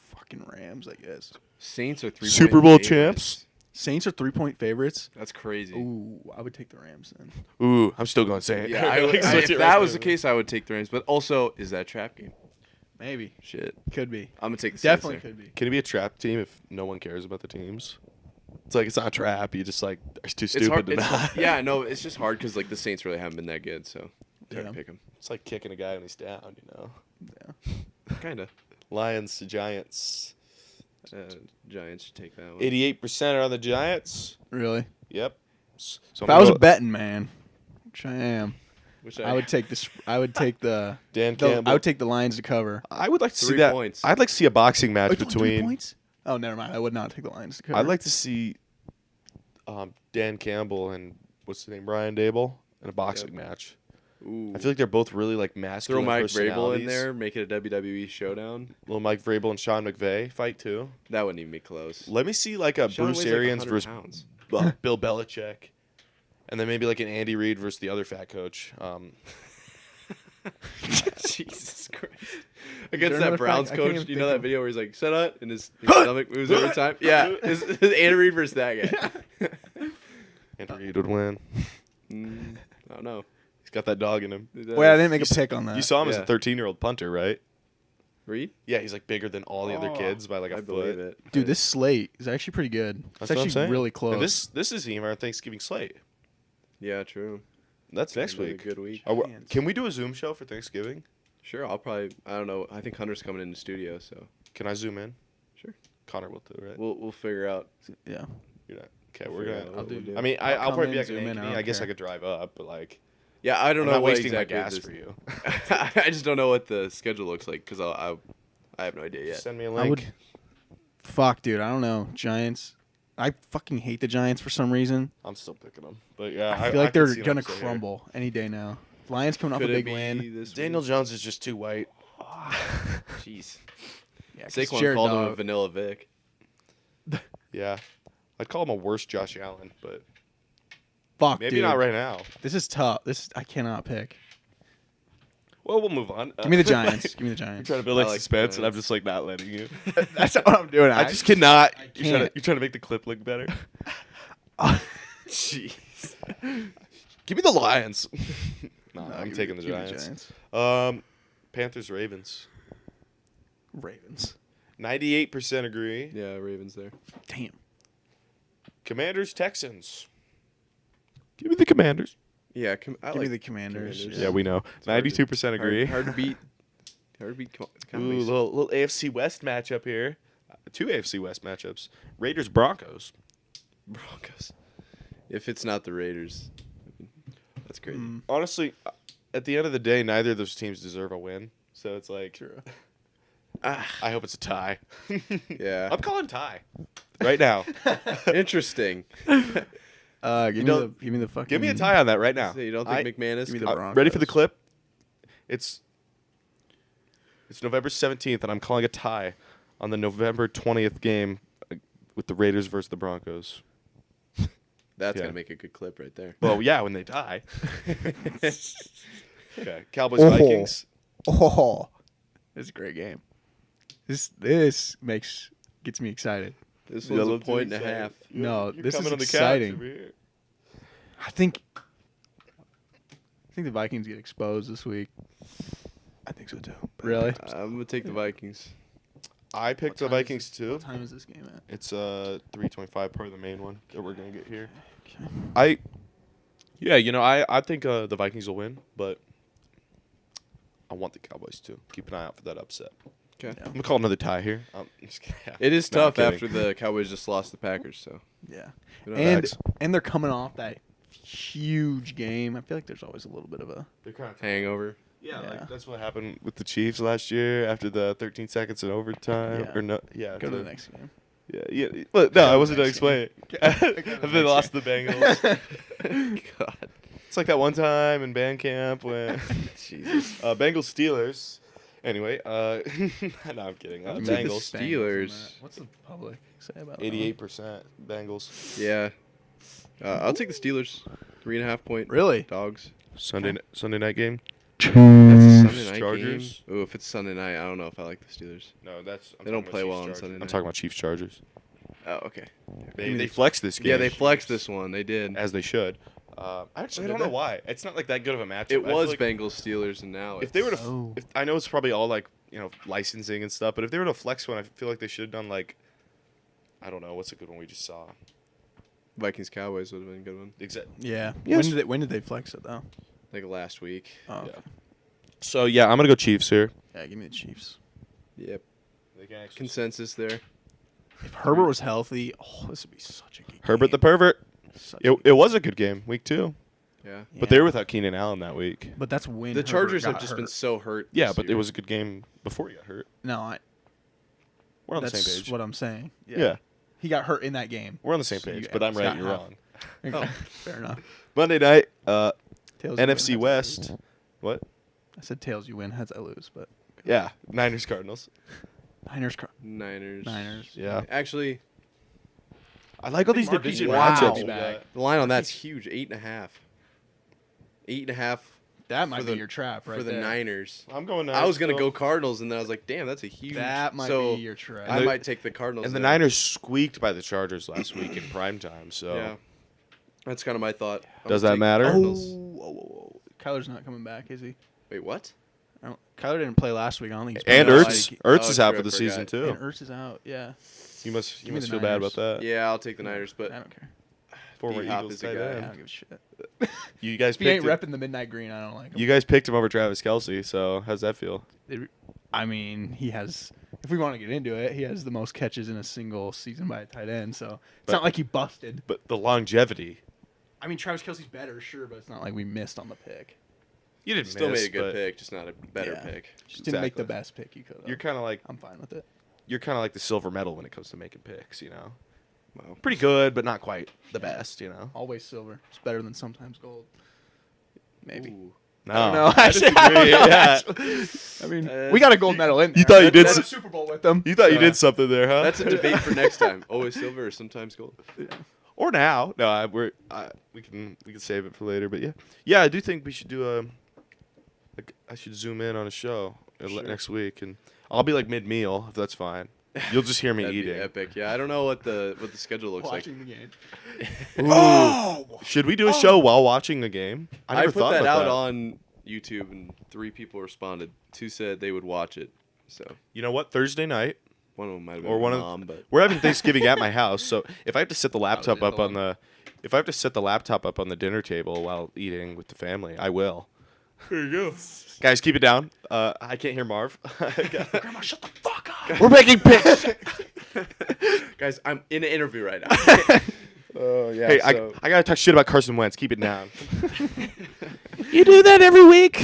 fucking Rams, I guess. Saints are 3 Super Bowl champs? Saints are 3-point favorites. That's crazy. Ooh, I would take the Rams then. Ooh, I'm still going Saints. Yeah, if that was the case, I would take the Rams. But also, is that a trap game? Maybe. Shit. Could be. I'm gonna take the Definitely Saints there. could be. Can it be a trap team if no one cares about the teams? It's like it's not a trap. You just like are too It's stupid hard. to not. Yeah, no, it's just hard because like the Saints really haven't been that good, so it's hard Yeah. to pick them. It's like kicking a guy when he's down. Kinda. Lions to Giants. Giants should take that one. 88% are on the Giants. Really? Yep. So If I was a betting man, which I am, Which I would take this. I would take the. Dan the Campbell. I would take the Lions to cover. I would like to see 3 that. points. I'd like to see a boxing match Oh, you want 3 between. points? Oh, never mind. I would not take the Lions to cover. I'd like to see Dan Campbell and what's the name, Brian Dable, in a boxing match. Ooh. I feel like they're both really like Throw masculine Mike Vrabel in personalities. there, make it a WWE showdown. Little Mike Vrabel and Sean McVay fight too. That wouldn't even be close. Let me see like a Sean Bruce weighs like Arians 100 versus pounds. Bill Belichick, and then maybe like an Andy Reid versus the other fat coach. Jesus Christ. there Against another that Browns fact? I can't coach, even you know think that of- video where he's like, shut up, and his stomach moves every time? Yeah, his Andy Reid versus that guy. Andy Reid would win. I don't know. He's got that dog in him. Wait, I didn't make a pick on that. You saw him as Yeah. a 13-year-old punter, right? Reid? Yeah, he's like bigger than all the other kids by like a I foot. believe it. Dude, this slate is actually pretty good. That's It's what I'm actually saying. really close. And this is even our Thanksgiving slate. Yeah, true. That's next Another week. good week. Giants. Can we do a Zoom show for Thanksgiving? Sure, I'll probably, I don't know. I think Hunter's coming in the studio, so Can I zoom in? Sure. Connor will too, right? we'll figure out. Yeah. You're not. Okay, we're figure gonna. out what I'll we'll do- do. I mean, I'll I'll come probably in, be back zoom in in, I Ankeny. I don't guess I care. could drive up, but like, Yeah, I don't I'm know not what wasting my exactly gas this- for you. I just don't know what the schedule looks like because I have no idea yet. Send me a I link. would. Fuck, dude. I don't know. Giants. I fucking hate the Giants for some reason. I'm still picking them, but yeah, I feel like can they're see an gonna upset here. crumble any day now. Lions coming off Could a it big be win. this Daniel week? Jones is just too white. Jeez. Yeah, 'cause Saquon Jared called him a Goff- Vanilla Vic. Yeah, I'd call him a worse Josh Allen, but Fuck, maybe dude. not right now. This is tough. I cannot pick. Well, we'll move on. Give me the Giants. Give me the You're Giants. trying to build like I like suspense, and I'm Giants. just like not letting you. That's not what I'm doing. I just cannot. I You're can't. trying to make the clip look better. Jeez. Give me the Lions. no, No, I'm give taking me- the give me Giants. Panthers Ravens. Ravens. 98% agree. Yeah, Ravens there. Damn. Commanders Texans. Give me the Commanders. Yeah, I Give like me the Commanders. Commanders. Yeah, we know. It's hard to- 92% agree. Hard to beat. Hard to beat. Ooh, Comedies. little AFC West matchup here. Two AFC West matchups. Raiders Broncos. Broncos. If it's not the Raiders, that's crazy. Mm. Honestly, at the end of the day, neither of those teams deserve a win. So it's like, I hope it's a tie. Yeah. I'm calling tie right now. Interesting. Give don't- me the fucking. Give me a tie on that right now. So you don't think McManus? give me could- the Ready for the Broncos. clip? It's November 17th, and I'm calling a tie on the November 20th game with the Raiders versus the Broncos. That's Yeah. gonna make a good clip right there. Well, yeah, when they die. Okay, Cowboys Vikings. Oh, this is a great game. This gets me excited. This Yeah, one's a let's do point and a excited. half. No, You're this is coming on the couch exciting. over here. I think the Vikings get exposed this week. I think so too. Really? I'm gonna take the Vikings. I picked the What time is Vikings too. What time is this game at? It's 3:25 part of the main one that we're gonna get here. Okay. I think the Vikings will win, but I want the Cowboys too. Keep an eye out for that upset. Okay. Yeah. I'm gonna call another tie here. Just kidding. It is No, I'm tough kidding. after the Cowboys just lost the Packers, so. Yeah. you know, And Facts. they're coming off that huge game. I feel like there's always a little bit of a They're kind of hangover. Yeah, Yeah. like that's what happened with the Chiefs last year after the 13 seconds in overtime. Yeah. Or no, yeah. go to the next game. Yeah. But no, I wasn't gonna next game. explain it. Have they next lost the Bengals? God. It's like that one time in band camp when Jesus. Bengals Steelers. Anyway, no, I'm kidding. I'm taking the Bengals. Steelers. What's the public say about that? 88% Bengals. Yeah. I'll take the Steelers. 3.5 point. Really? Dogs. Sunday night game. That's a Sunday night Chargers. game. Ooh, if it's Sunday night, I don't know if I like the Steelers. No, that's They don't play well on Sunday I'm night. talking about Chiefs Chargers. Oh, okay. They flexed this game. Yeah, they flexed this one. They did. as they should. I did don't know they? why. It's not like that good of a matchup. It I feel was like Bengals Steelers, and now if they were to, Oh. I know it's probably all like licensing and stuff, but if they were to flex one, I feel like they should have done like, I don't know, what's a good one we just saw. Vikings Cowboys would have been a good one. Exactly. Yeah. Yes. When did they flex it though? Like last week. Oh, Yeah. okay. So yeah, I'm gonna go Chiefs here. Yeah, give me the Chiefs. Yep. Consensus there. If Herbert was healthy, this would be such a good Herbert game. the pervert. Such a It was a good game, week 2, Yeah. but they were without Keenan Allen that week. But that's when The Herbert Chargers got have just hurt. been so hurt. Yeah, this but it year. was a good game before he got hurt. No, We're on the that's same page. what I'm saying. Yeah, He got hurt in that game. we're on the same So page, you but I'm right, got you're half. wrong. Okay, fair enough. Monday night, Tails you NFC win, West. heads I lose. What? I said tails you win, heads I lose, but Yeah, Niners Cardinals. Niners. Yeah. Actually, I like all these Marcus division Mariota matchups. will be back. the line on that's huge. 8.5. 8.5 that might For be the- your trap right for the there. Niners. I'm going I was gonna still. go Cardinals, and then I was like, "Damn, that's a huge." That might so be your trap. I And might take the Cardinals. And the there. Niners squeaked by the Chargers last week in prime time. So Yeah, that's kind of my thought. I'm Does gonna that take matter? the Oh, Cardinals. whoa. Kyler's not coming back, is he? Wait, what? Kyler didn't play last week. I don't think he's and playing No, this Ertz, week. Ertz is Oh, out true, for the I season forgot. too. And Ertz is out. Yeah. You must Give me the feel bad Niners. about that. Yeah, I'll take the Niners, but I don't care. Former D-Hop Eagles is a tight guy. end. I don't give a shit. You guys If he ain't picked repping the midnight green, I don't like him. you guys picked him over Travis Kelce. So how's that feel? I mean, he has. If we want to get into it, he has the most catches in a single season by a tight end. So it's But- not like he busted. But the longevity. I mean, Travis Kelce's better, sure, but it's not like we missed on the pick. You didn't still miss, made a good but pick, just not a better Yeah. pick. Just didn't make the Exactly. best pick you could have. You're kind of like I'm fine with it. the silver medal when it comes to making picks. You know, Wow. pretty good, but not quite the best. You know. Always silver. It's better than sometimes gold. Maybe. Ooh. No, I don't know. I Actually, I don't disagree. know, Yeah. actually. I mean, Uh, we got a gold medal in there. you thought you did Won some- a Super Bowl with them. You thought you So- did something there, huh? That's a debate for next time. Always silver or sometimes gold. Or now. No, we can save it for later. But yeah, I do think we should do I should zoom in on a show Sure. next week, and I'll be like mid meal if that's fine. You'll just hear me That'd be eating. epic. Yeah, I don't know what the schedule looks Watching the game. Ooh. Oh! Should we do a show while watching a game? like. I never put thought that about out on YouTube, and 3 people responded. 2 said they would watch it. So You know what? Thursday night, one of them might have been or my one mom, of but we're having Thanksgiving at my house, so if I have to set the laptop in up the on the if I have to set the laptop up on the dinner table while eating with the family, I will. there you go. Guys, keep it down. I can't hear Marv. Grandma, shut the fuck up! We're making picks. Guys, I'm in an interview right now. Oh yeah. Yeah, Hey, so- I gotta talk shit about Carson Wentz. Keep it down. You do that every week.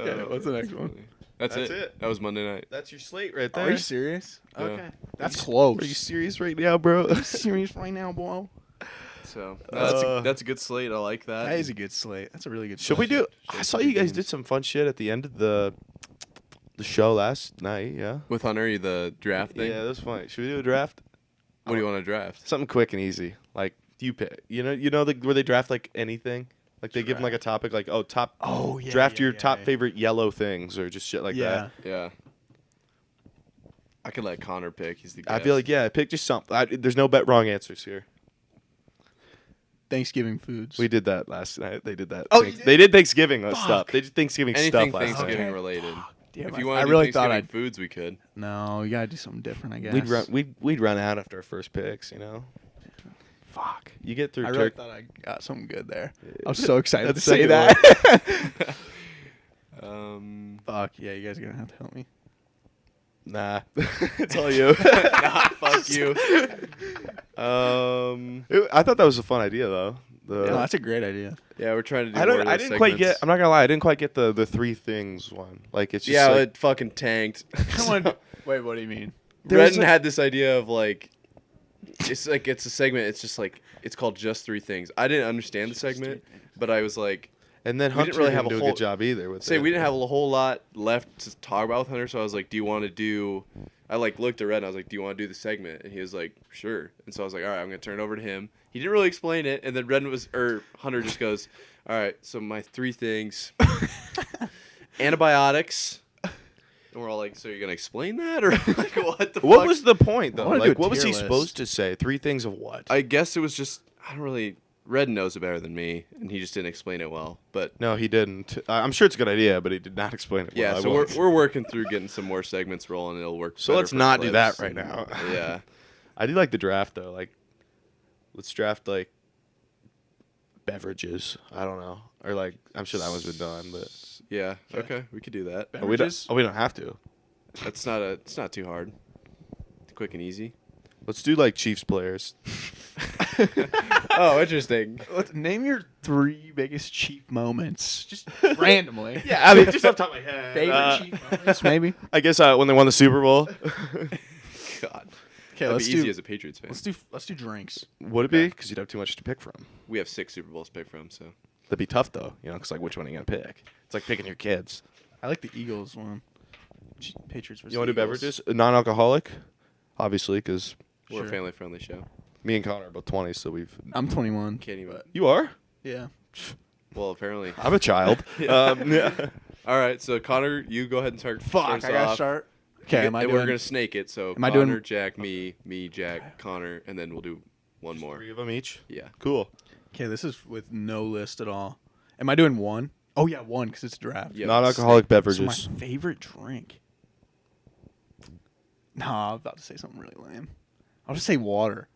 Okay, what's the next one? That's That's it. it. That was Monday night. That's your slate right there. Are you serious? Yeah. Okay. That's close. Are you serious right now, bro? Are you serious right now, boy? So Uh, that's a good slate. I like that. That is a good slate. That's a really good Should we slate. do? I saw you guys did some fun shit at the end of the show last night. Yeah. With Hunter, the draft thing. Yeah, that was funny. Should we do a draft? What do you want to draft? Something quick and easy. Like you pick. You know where they draft like anything. Like they give them like a topic, like top. Oh yeah. Draft your top favorite yellow things or just shit like that. Yeah. I could let Connor pick. He's the guest. I feel like pick just something. There's no wrong answers here. Thanksgiving foods. We did that last night. They did that. Oh, you did? They did Thanksgiving stuff. They did Thanksgiving anything stuff last night. Thanksgiving related. Damn, If you want I to do really thought Thanksgiving I'd. foods, we could. No, you gotta do something different. I guess. We'd run out after our first picks, you know. Fuck. You get through I really turkey. thought I got something good there. I was so excited to That's say a that. Fuck. Fuck yeah, you guys are gonna have to help me. Nah, it's all you. Nah, fuck you. I thought that was a fun idea though. No, that's a great idea. Yeah, we're trying to do I more of didn't those quite get. segments. I'm not gonna lie. I didn't quite get the 3 things one. Like it's just Yeah, like, it fucking tanked. Wait, what do you mean? There's Redden a- had this idea of like, it's a segment. It's just like it's called Just 3 Things. I didn't understand the segment, but I was like, and then we Hunter didn't really didn't have a do a whole- good job either with say it. we didn't have a whole lot left to talk about with Hunter. So I was like, do you want to do? I like looked at Red and I was like, do you want to do the segment? And he was like, sure. And so I was like, all right, I'm gonna turn it over to him. He didn't really explain it, and then Hunter just goes, all right, so my 3 things, antibiotics. And we're all like, so you're going to explain that? Or like, what the fuck? What was the point though? wanna do Like, a what was tier he list. supposed to say? 3 things of what? I guess it was just, I don't really, Red knows it better than me, and he just didn't explain it well. But No, he didn't. I'm sure it's a good idea, but he did not explain it. yeah, well. so I won't. we're working through getting some more segments rolling. It'll work. So better let's for not do clips. that right now. Yeah. I do like the draft though. Like, let's draft like beverages. I don't know, or like I'm sure that one's been done, but Yeah. Okay. We could do that. we don't. We don't have to. It's not too hard. Quick and easy. Let's do like Chiefs players. Oh, interesting. Name your 3 biggest Chief moments, just randomly. Yeah, I mean, just off the top of my head. Favorite Chief moments, maybe. I guess when they won the Super Bowl. God. Okay, That'd let's be easy do. as a Patriots fan. Let's do drinks. Would it be? Because you'd have too much to pick from. We have 6 Super Bowls to pick from, so. That'd be tough though, you know, because like which one are you gonna pick? It's like picking your kids. I like the Eagles one. Patriots versus You want to do Eagles. beverages? Non-alcoholic, obviously, because We're Sure. a family-friendly show. me and Connor are both 20, so we've. I'm 21. Can't even. You are? Yeah. Well, apparently. I'm a child. Yeah. All right, so Connor, you go ahead and start. Fuck, start us I gotta off. start. Okay, am I and doing? we're gonna snake it. So Am I Connor, doing- Jack, me, Jack, Connor, and then we'll do one more. 3 of them each. Yeah. Cool. Okay, this is with no list at all. Am I doing one? Oh yeah, one because it's a draft. Yeah, Non-alcoholic So beverages. my favorite drink. Nah, I'm about to say something really lame. I'll just say water.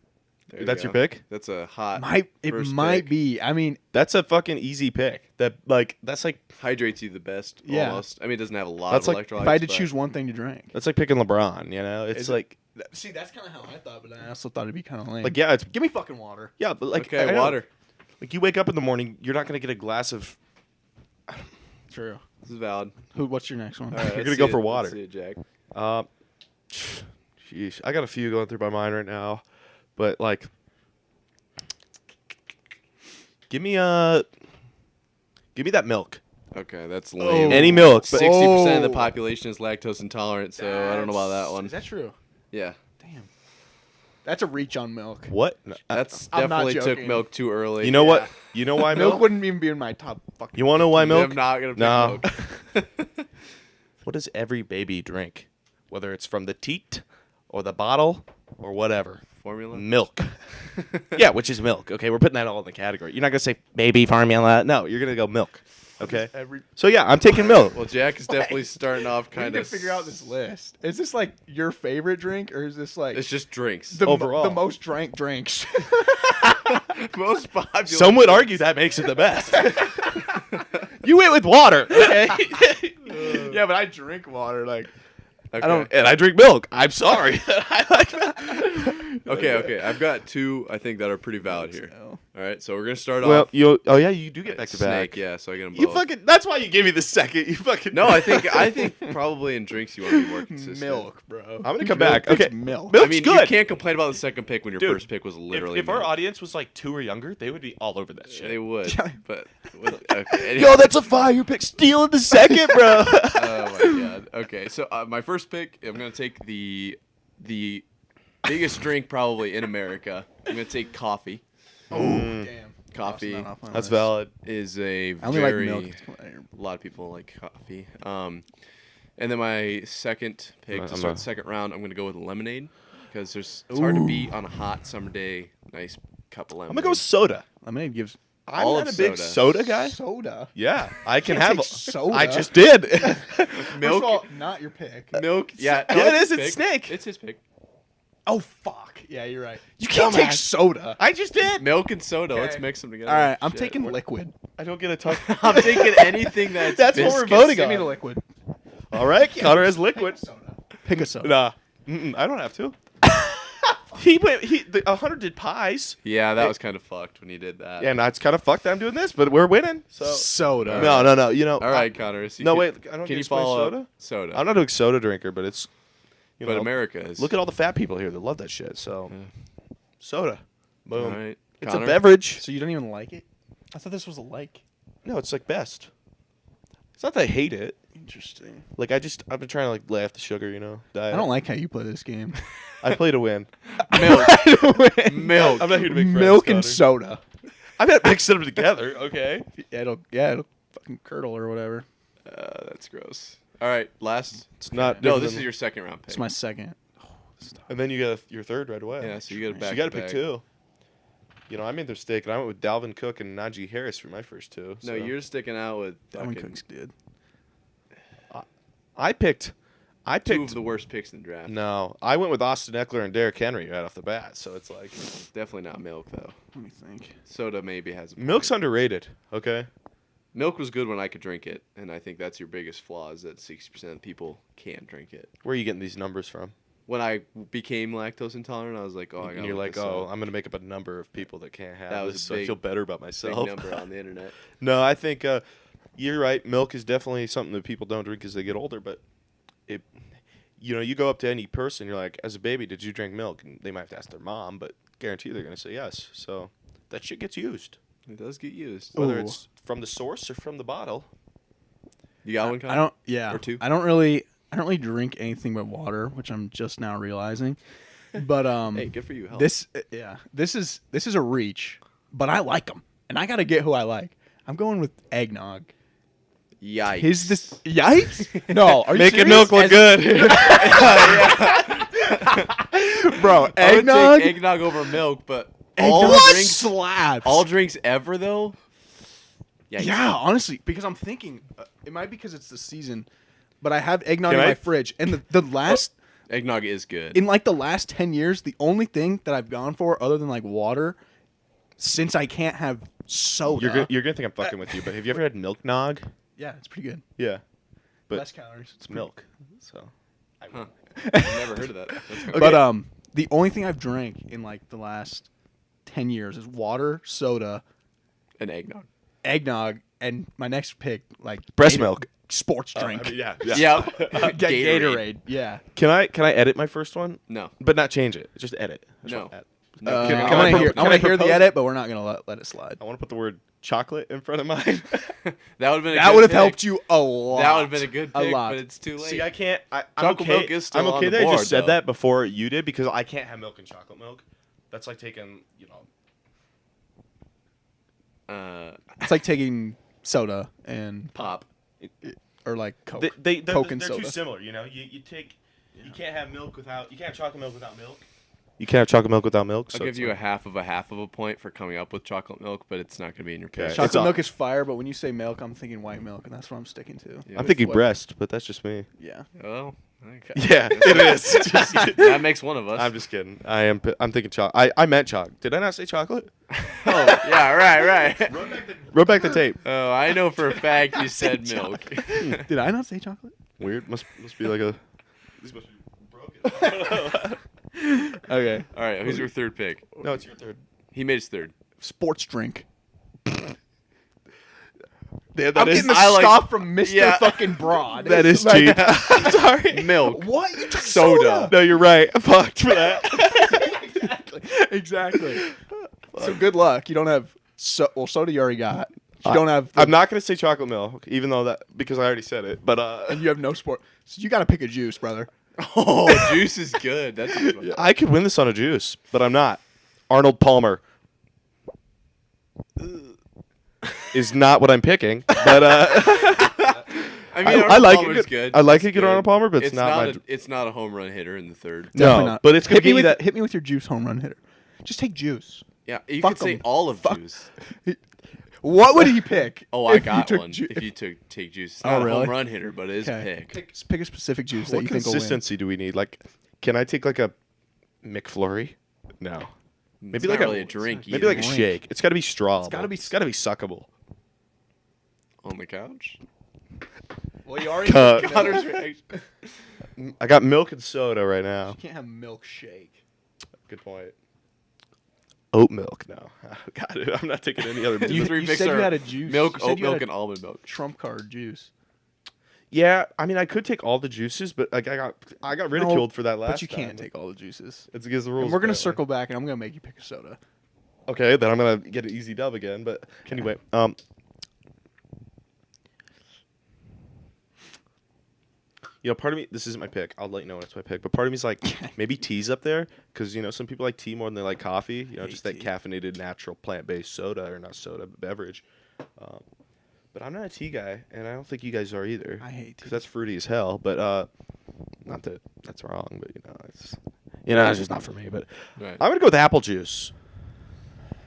There you That's go. your pick? That's a hot. It first might pick. be. I mean, That's a fucking easy pick. That's like Hydrates you the best. Yeah. Almost. I mean, it doesn't have a lot That's of like- electrolytes. if I had to but- choose one thing to drink. that's like picking LeBron. You know, it's Is it? like See, that's kind of how I thought, but I also thought it'd be kind of lame. yeah, it's give me fucking water. yeah, but like I Okay, know. water. Like you wake up in the morning, you're not gonna get a glass of. True. This is valid. What's your next one? All right, You're let's gonna see go it. for Let's water. see it, Jack. Sheesh, I got a few going through my mind right now, but like, give me that milk. Okay, that's Oh. lame. Any milk, but 60% of the Oh. population is lactose intolerant, so I don't know about that one. Is that true? Yeah, Damn. That's a reach on milk. what? No, that's I'm not definitely took joking. milk too early. you know what? You know why Milk milk? wouldn't even be in my top fucking. You want to know why I'm milk? not gonna pick No. milk. What does every baby drink? Whether it's from the teat or the bottle or whatever. Formula. Milk. Yeah, which is milk. Okay, we're putting that all in the category. You're not gonna say baby formula. No, you're gonna go milk. Okay. Every. So yeah, I'm taking milk. Well, Jack is definitely starting off We kind need of. to figure out this list. Is this like your favorite drink, or is this like It's just drinks. the overall. the most drank drinks? most popular. Some would argue that makes it the best. You went with water, okay? Yeah, but I drink water. Like Okay. I don't. And I drink milk. I'm sorry. Okay. I've got 2. I think that are pretty valid here. So, All right, so we're gonna start Well, off. you do get back to Snake, back. yeah. So I get them both. You fucking. That's why you gave me the second. You fucking. No, I think probably in drinks you want to be more consistent. milk, bro. I'm gonna come Milk back. beats Okay. milk. Milk- I mean, good. you can't complain about the second pick when your Dude, first pick was literally. If our milk. audience was like 2 or younger, they would be all over that shit. They would, Yeah. but okay. Yo, that's a fire pick. Stealing the second, bro. Oh my god. Okay, so my first pick, I'm gonna take the biggest drink probably in America. I'm gonna take coffee. Oh damn. Coffee Crossing that off my That's list. valid. is a I only like very milk. a lot of people like coffee. And then my second pick to I'm start a- the second round, I'm gonna go with lemonade because it's hard to beat on a hot summer day. Nice cup of lemonade. I'm gonna go with soda. Lemonade gives I'm All not of a big soda. soda guy. soda. Yeah, I can Can't have take soda. I just did. milk. First of all, not your pick. Milk. Yeah, Yeah, it it's is, his it's pick. Snake. It's his pick. Oh fuck. Yeah, you're right. You can't take Dumbass. soda. I just did. Milk and soda. Let's Okay. mix them together. All right, I'm Shit. taking liquid. I don't get a touch. I'm taking anything that's That's what we're viscous. voting Give me on. the liquid. All right, Connor has liquid. Pick a soda. Nah, I don't have to. He went. The 100 did pies. Yeah, that was kind of fucked when he did that. Yeah, now it's kind of fucked that I'm doing this, but we're winning. So Soda. no. You know. All right, Connor. So No, can- wait. I don't Can get you to explain follow soda. up? Soda. I'm not a big soda drinker, but it's. You but know, America is. Look at all the fat people here that love that shit. So, soda. Boom. All right. It's Connor? a beverage. So you don't even like it? I thought this was a like. No, it's like best. It's not that I hate it. Interesting. Like I've been trying to like lay off the sugar, you know. Diet. I don't like how you play this game. I play to win. Milk. Milk. I'm not here to make friends. Milk and Connor. soda. I'm not mixing them together. Okay. Yeah, it'll fucking curdle or whatever. That's gross. All right, last. It's not. No, different this than- is your second round pick. It's my second. And then you got your third right away. Yeah, so you got to So back. you got to to pick back. two. You know, I made the mistake, and I went with Dalvin Cook and Najee Harris for my first two. No, so. you're sticking out with Dalvin fucking Cook's good. I picked. two of the worst picks in the draft. No, I went with Austin Eckler and Derrick Henry right off the bat. So it's like Definitely not milk though. Let me think. Soda maybe has. A milk's point. underrated. Okay. Milk was good when I could drink it, and I think that's your biggest flaw is that 60% of people can't drink it. Where are you getting these numbers from? When I became lactose intolerant, I was like, oh, I got And you're like, oh, I'm gonna make up a number of people that can't have That was this, a so I big- feel better about big myself. number on the internet. No, I think you're right. Milk is definitely something that people don't drink as they get older. But it, you know, you go up to any person, you're like, as a baby, did you drink milk? And they might have to ask their mom, but guarantee they're gonna say yes. So that shit gets used, It does get used. whether Ooh. it's from the source or from the bottle. You got one, Connor? I don't. Yeah. Or two? I don't really drink anything but water, which I'm just now realizing. But Hey, good for you. Help. this is a reach, but I like them, and I gotta get who I like. I'm going with eggnog. Yikes. His this yikes? No, are you Making serious? milk look good. Bro, I would eggnog. take eggnog over milk, but Eggnog all drinks, slaps. all drinks ever though. Yikes. Yeah, honestly, because I'm thinking it might be because it's the season, but I have eggnog Can in I- my fridge, and the last Eggnog is good. in like the last 10 years, the only thing that I've gone for other than like water, since I can't have soda. You're gonna think I'm fucking with you, but have you ever had milk nog? Yeah, it's pretty good. Yeah, but Less calories. it's milk. So Huh. I've never heard of that. That's kinda But the only thing I've drank in like the last 10 years is water, soda, an eggnog. eggnog, and my next pick like breast milk. sports drink. yeah. Yeah. Gatorade. Yeah. Can I edit my first one? No. But not change it. Just edit. I just No. wanna add- No. I can I want to pro- hear. can I want I to hear the propose- edit, but we're not gonna let it slide. I want to put the word chocolate in front of mine. That would have been. That would have helped you a lot. That would have been a good A pick, lot. but it's too late. See, I can't. I'm Chocolate okay. milk is still I'm on okay the that I board, just said though. that before you did because I can't have milk and chocolate milk. That's like taking, It's like taking soda and Pop. or like Coke. they're Coke and too soda. similar. You take. You can't have milk without. You can't have chocolate milk without milk. You can't have chocolate milk without milk. I'll give you a half of a point for coming up with chocolate milk, but it's not going to be in your pick. Okay. Chocolate It's milk is fire, but when you say milk, I'm thinking white milk, and that's what I'm sticking to. Yeah. I'm thinking what- breast, but that's just me. Yeah. Oh, okay. Yeah, it is. That makes one of us. I'm just kidding. I'm thinking chocolate. I meant chocolate. Did I not say chocolate? Oh, yeah, right. Run back the tape. Oh, I know for a fact you said milk. Did I not say chocolate? Weird. Must be like a. These must be broken. Okay. All right, who's your third pick? No, it's your third. He made his third. Sports drink. Yeah, I'm that is. getting the I like- stop from Mr. Yeah. fucking Broad. That is Like- cheap. I'm sorry. Milk. What? You took Soda. No, you're right. I fucked for that. Exactly. So good luck. You don't have soda you already got. You don't have. I'm not gonna say chocolate milk, even though that because I already said it. But And you have no sport. So you got to pick a juice, brother. Oh, juice is good. That's a good one. I could win this on a juice, but I'm not. Arnold Palmer. is not what I'm picking. But I mean, I like Palmer's it. good. I like It's it, Arnold good. Palmer, but it's not my. It's not a home run hitter in the third. Definitely No, not. but it's gonna hit me be with that. hit me with your Juice home run hitter. Just take Juice. Yeah, you Fuck could say 'em. all of Fuck. Juice. What would he pick? Oh, I if you got took one. Ju- If you take Juice, it's Oh, not a really? home run hitter, but it is Okay. pick. Pick a specific juice that What you think will win. consistency do we need? Like, can I take like a McFlurry? No. Maybe It's like not really a drink. Maybe either. like a Drink. shake. It's got to be straw. It's gotta be- It's got to be suckable. on the couch. Well, you already Cut. Connor's reaction. I got milk and soda right now. You can't have milkshake. Good point. Oat milk, no. Got it. I'm not taking any other. You three you picks said you are had a juice. milk, You said oat you had milk, a and almond milk. Trump card juice. Yeah, I mean, I could take all the juices, but like I got ridiculed for that last. But you can't time. take all the juices. It's against the rules. And we're gonna apparently. circle back, and I'm gonna make you pick a soda. Okay, then I'm gonna get an easy dub again. But anyway, you know, part of me, this isn't my pick. I'll let you know when it's my pick. But part of me is like, maybe tea's up there because you know some people like tea more than they like coffee. You know, Hate just that tea. caffeinated, natural, plant-based soda or not soda, but beverage. But I'm not a tea guy, and I don't think you guys are either. I hate because tea. that's fruity as hell. But not that that's wrong, but it's just not for me. But Right. I'm gonna go with apple juice.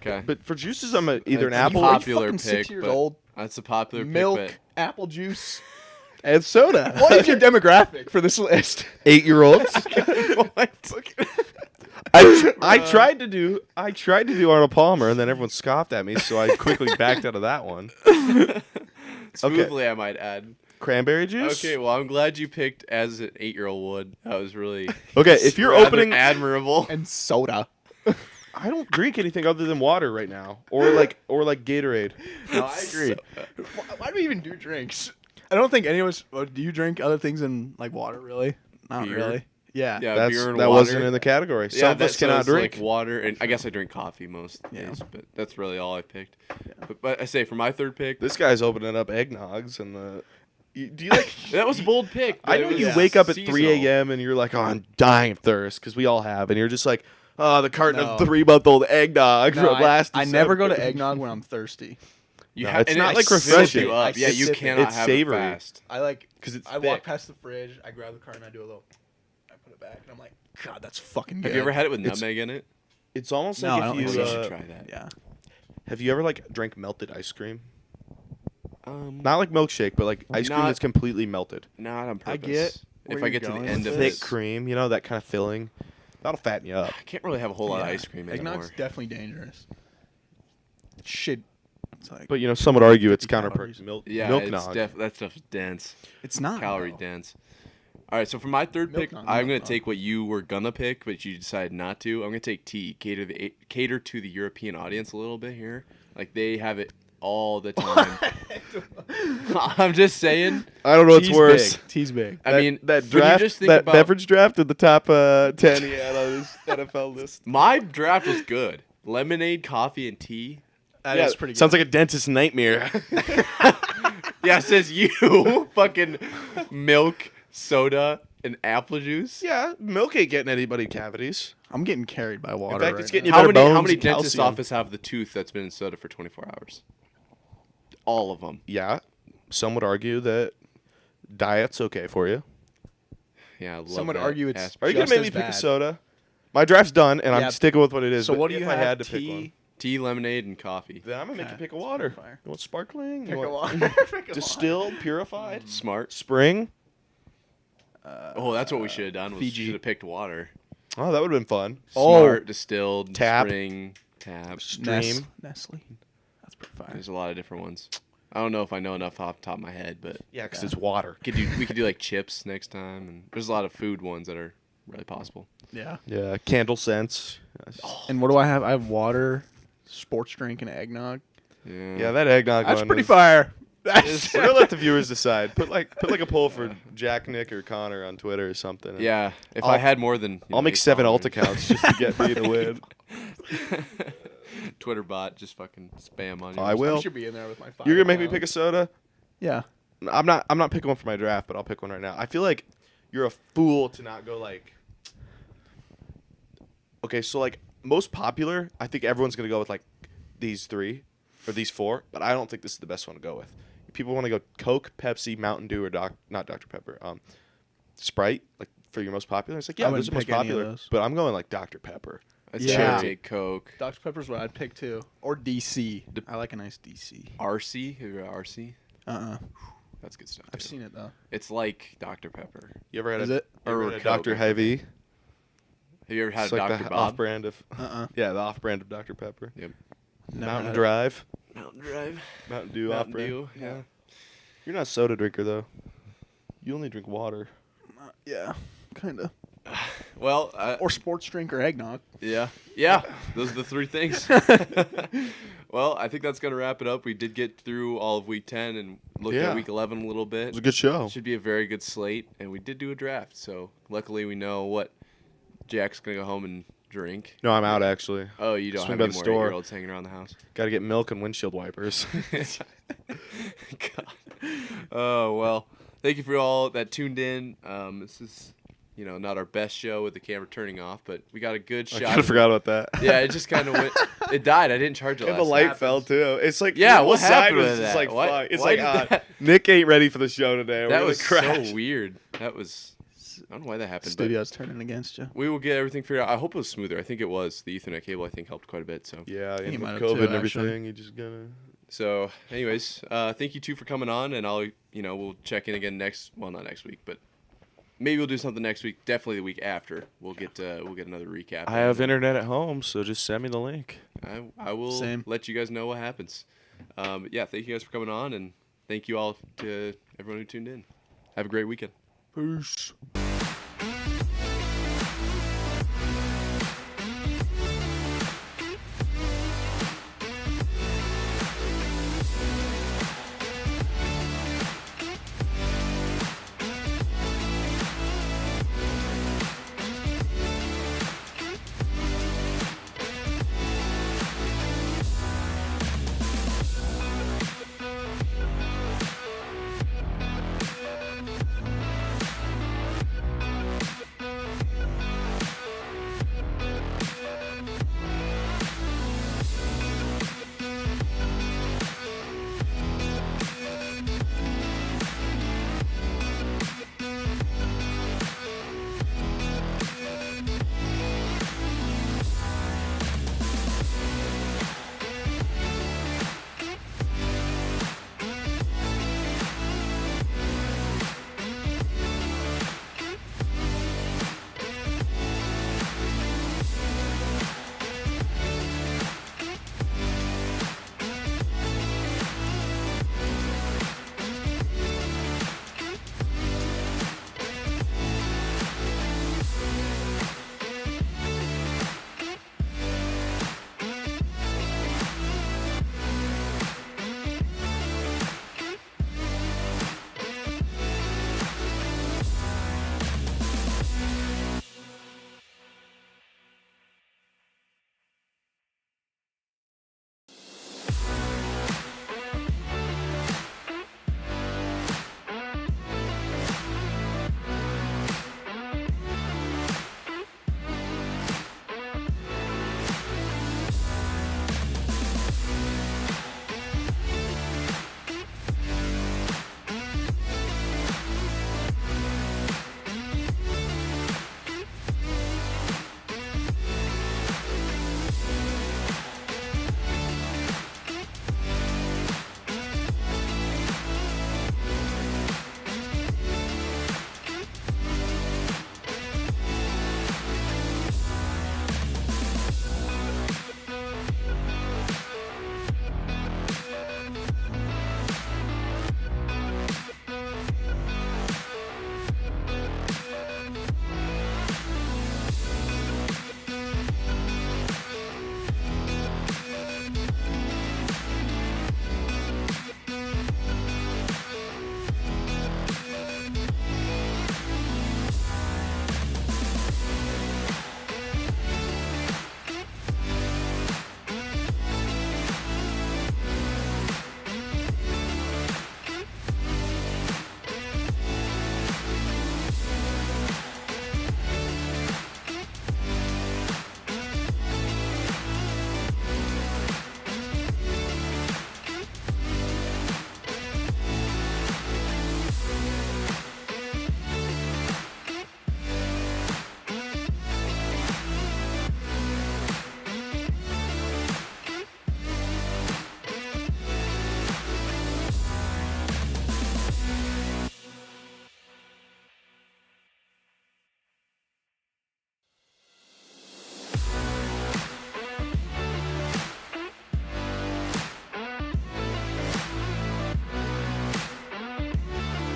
Okay. But for juices, I'm either an It's apple. pop- popular fucking 6 pick, years but- old. That's a popular Milk, pick, apple juice, and soda. what is your demographic for this list? 8-year-olds. I tried to do Arnold Palmer, and then everyone scoffed at me, so I quickly backed out of that one. but smoothly, I might add. Cranberry juice. Okay, well, I'm glad you picked as an 8-year-old would. That was really Okay, if you're rather opening, admirable. And soda. I don't drink anything other than water right now, or like Gatorade. No, I agree. Why do we even do drinks? I don't think any of us. Do you drink other things than like water? Really? Not Beer? really. Yeah. Yeah, beer and That water. wasn't in the category. Some of us so cannot it's drink. like water, and I guess I drink coffee most days, but that's really all I picked. But I say for my third pick, This guy's opening up eggnogs and the. Do you like? that was a bold pick. I but know it you was wake up at seasonal. 3 a.m. and you're like, oh, I'm dying of thirst, because we all have, and you're just like, oh, the carton No. of 3-month-old eggnog No, from last. I never go to December. eggnog when I'm thirsty. You No, have, it's and not it like fills refreshing. you up. I Yeah, sip you it. cannot It's have savory. it fast. I like 'Cause it's I walk thick. past the fridge, I grab the carton, I do a little. I put it back, and I'm like, God, that's fucking good. Have you ever had it with It's- nutmeg in it? It's almost No, I like don't if think you. You should try that. Yeah. Have you ever like drank melted ice cream? Not Not like milkshake, but like ice cream Not- that's completely melted. not on purpose. I get if where I you're get to the going end with of this. Thick it, cream, you know, that kind of filling. That'll fatten you up. I can't really have a whole lot of Yeah. ice cream anymore. Eggnog's definitely dangerous. Shit. It's like But you know, some would argue it's 50 counterproductive. calories. Milk it's nog. that stuff's dense, it's not calorie though. dense. All right, so for my third Milk pick, nog, I'm milk gonna nog. take what you were gonna pick, but you decided not to. I'm gonna take tea. Cater to the European audience a little bit here. Like they have it all the time. I'm just saying. I don't know what's Tea's worse. Big. Tea's big. I mean, that when you draft, just think that about- beverage draft at the top 10 he had on his NFL list. My draft was good. Lemonade, coffee, and tea. That Yeah, is pretty good. sounds like a dentist's nightmare. Yeah, it says you. Fucking milk, soda, and apple juice. Yeah, milk ain't getting anybody cavities. I'm getting carried by water. fact, right it's getting now. you better How bones many and dentist calcium. office have the tooth that's been in soda for 24 hours? All of them. Yeah, some would argue that diet's okay for you. Yeah, I love Some would that argue it's aspect. Are you gonna Just make as me pick a bad. soda? My draft's done, and Yeah. I'm sticking with what it is. So but what do if you I have? had to pick one, Tea, lemonade, and coffee. then I'm gonna make you Okay. pick a water. Fire. You want sparkling? Pick You a want water. Pick a distilled, purified, Smart. spring? Oh, that's what we should have done. We Fiji. should have picked water. Oh, that would have been fun. Smart, distilled, Tap. spring, tap. Stream. Nestle. That's pretty fire. There's a lot of different ones. I don't know if I know enough off the top of my head, but Yeah, because it's water. we could do like chips next time, and there's a lot of food ones that are really possible. Yeah. Yeah, candle scents. And what do I have? I have water, sports drink, and eggnog. Yeah, that eggnog That's one pretty is- fire. That's We're gonna let the viewers decide. Put like a poll for Jack, Nick, or Connor on Twitter or something. and Yeah, if I'll- I had more than I'll make 7 alt accounts just to get me to win. Twitter bot just fucking spam on you. I will. I should be in there with my 5 You're gonna make me pounds. pick a soda. Yeah. I'm not picking one for my draft, but I'll pick one right now. I feel like you're a fool to not go like. Okay, so like most popular, I think everyone's gonna go with like these 3. or these 4, but I don't think this is the best one to go with. People want to go Coke, Pepsi, Mountain Dew, or not Dr. Pepper, Sprite, like for your most popular. It's like, yeah, I those are wouldn't most pick any of popular, those. but I'm going like Dr. Pepper. I'd Yeah. say take Coke. Dr. Pepper's what I'd pick too, or DC. I like a nice DC. RC? Have you got RC? That's good stuff. I've too. seen it though. It's like Dr. Pepper. You ever had Is a, it? you ever Or had a Coke, Dr. I Heavy? Have you ever had It's a like Dr. the Bob? off-brand of yeah, the off-brand of Dr. Pepper. Yep. Mountain Drive, Mountain Drive. Mountain Dew Mountain off-brand. Dew, yeah. You're not a soda drinker though. You only drink water. Yeah, kind of. Well, Or sports drink or eggnog. yeah. Those are the 3 things. Well, I think that's gonna wrap it up. We did get through all of Week 10 and looked Yeah. at Week 11 a little bit. It was a good show. Should be a very good slate, and we did do a draft. So luckily, we know what Jack's gonna go home and drink. No, I'm out actually. Oh, you don't Swing have by any the more store. 8-year-olds hanging around the house. Got to get milk and windshield wipers. God. Oh well, thank you for all that tuned in. This is, not our best show with the camera turning off, but we got a good I shot. kind of forgot about that. Yeah, it just kind of went. It died. I didn't charge it. And last the light night. fell too. It's like Yeah, the what whole side happened was with just that? like Why- fuck. It's why like did that- Nick ain't ready for the show today. That We're was gonna crash. so weird. That was. I don't know why that happened. But Studio's turning against you. we will get everything figured out. I hope it was smoother. I think it was. The Ethernet cable, I think, helped quite a bit. So. Yeah, he and might with have COVID too, and everything, actually. you just gotta. So, anyways, thank you 2 for coming on, and we'll check in again not next week, but maybe we'll do something next week. Definitely the week after. We'll get another recap. I have internet at home, so just send me the link. I will Same. let you guys know what happens. But yeah, thank you guys for coming on, and thank you all to everyone who tuned in. Have a great weekend. Peace.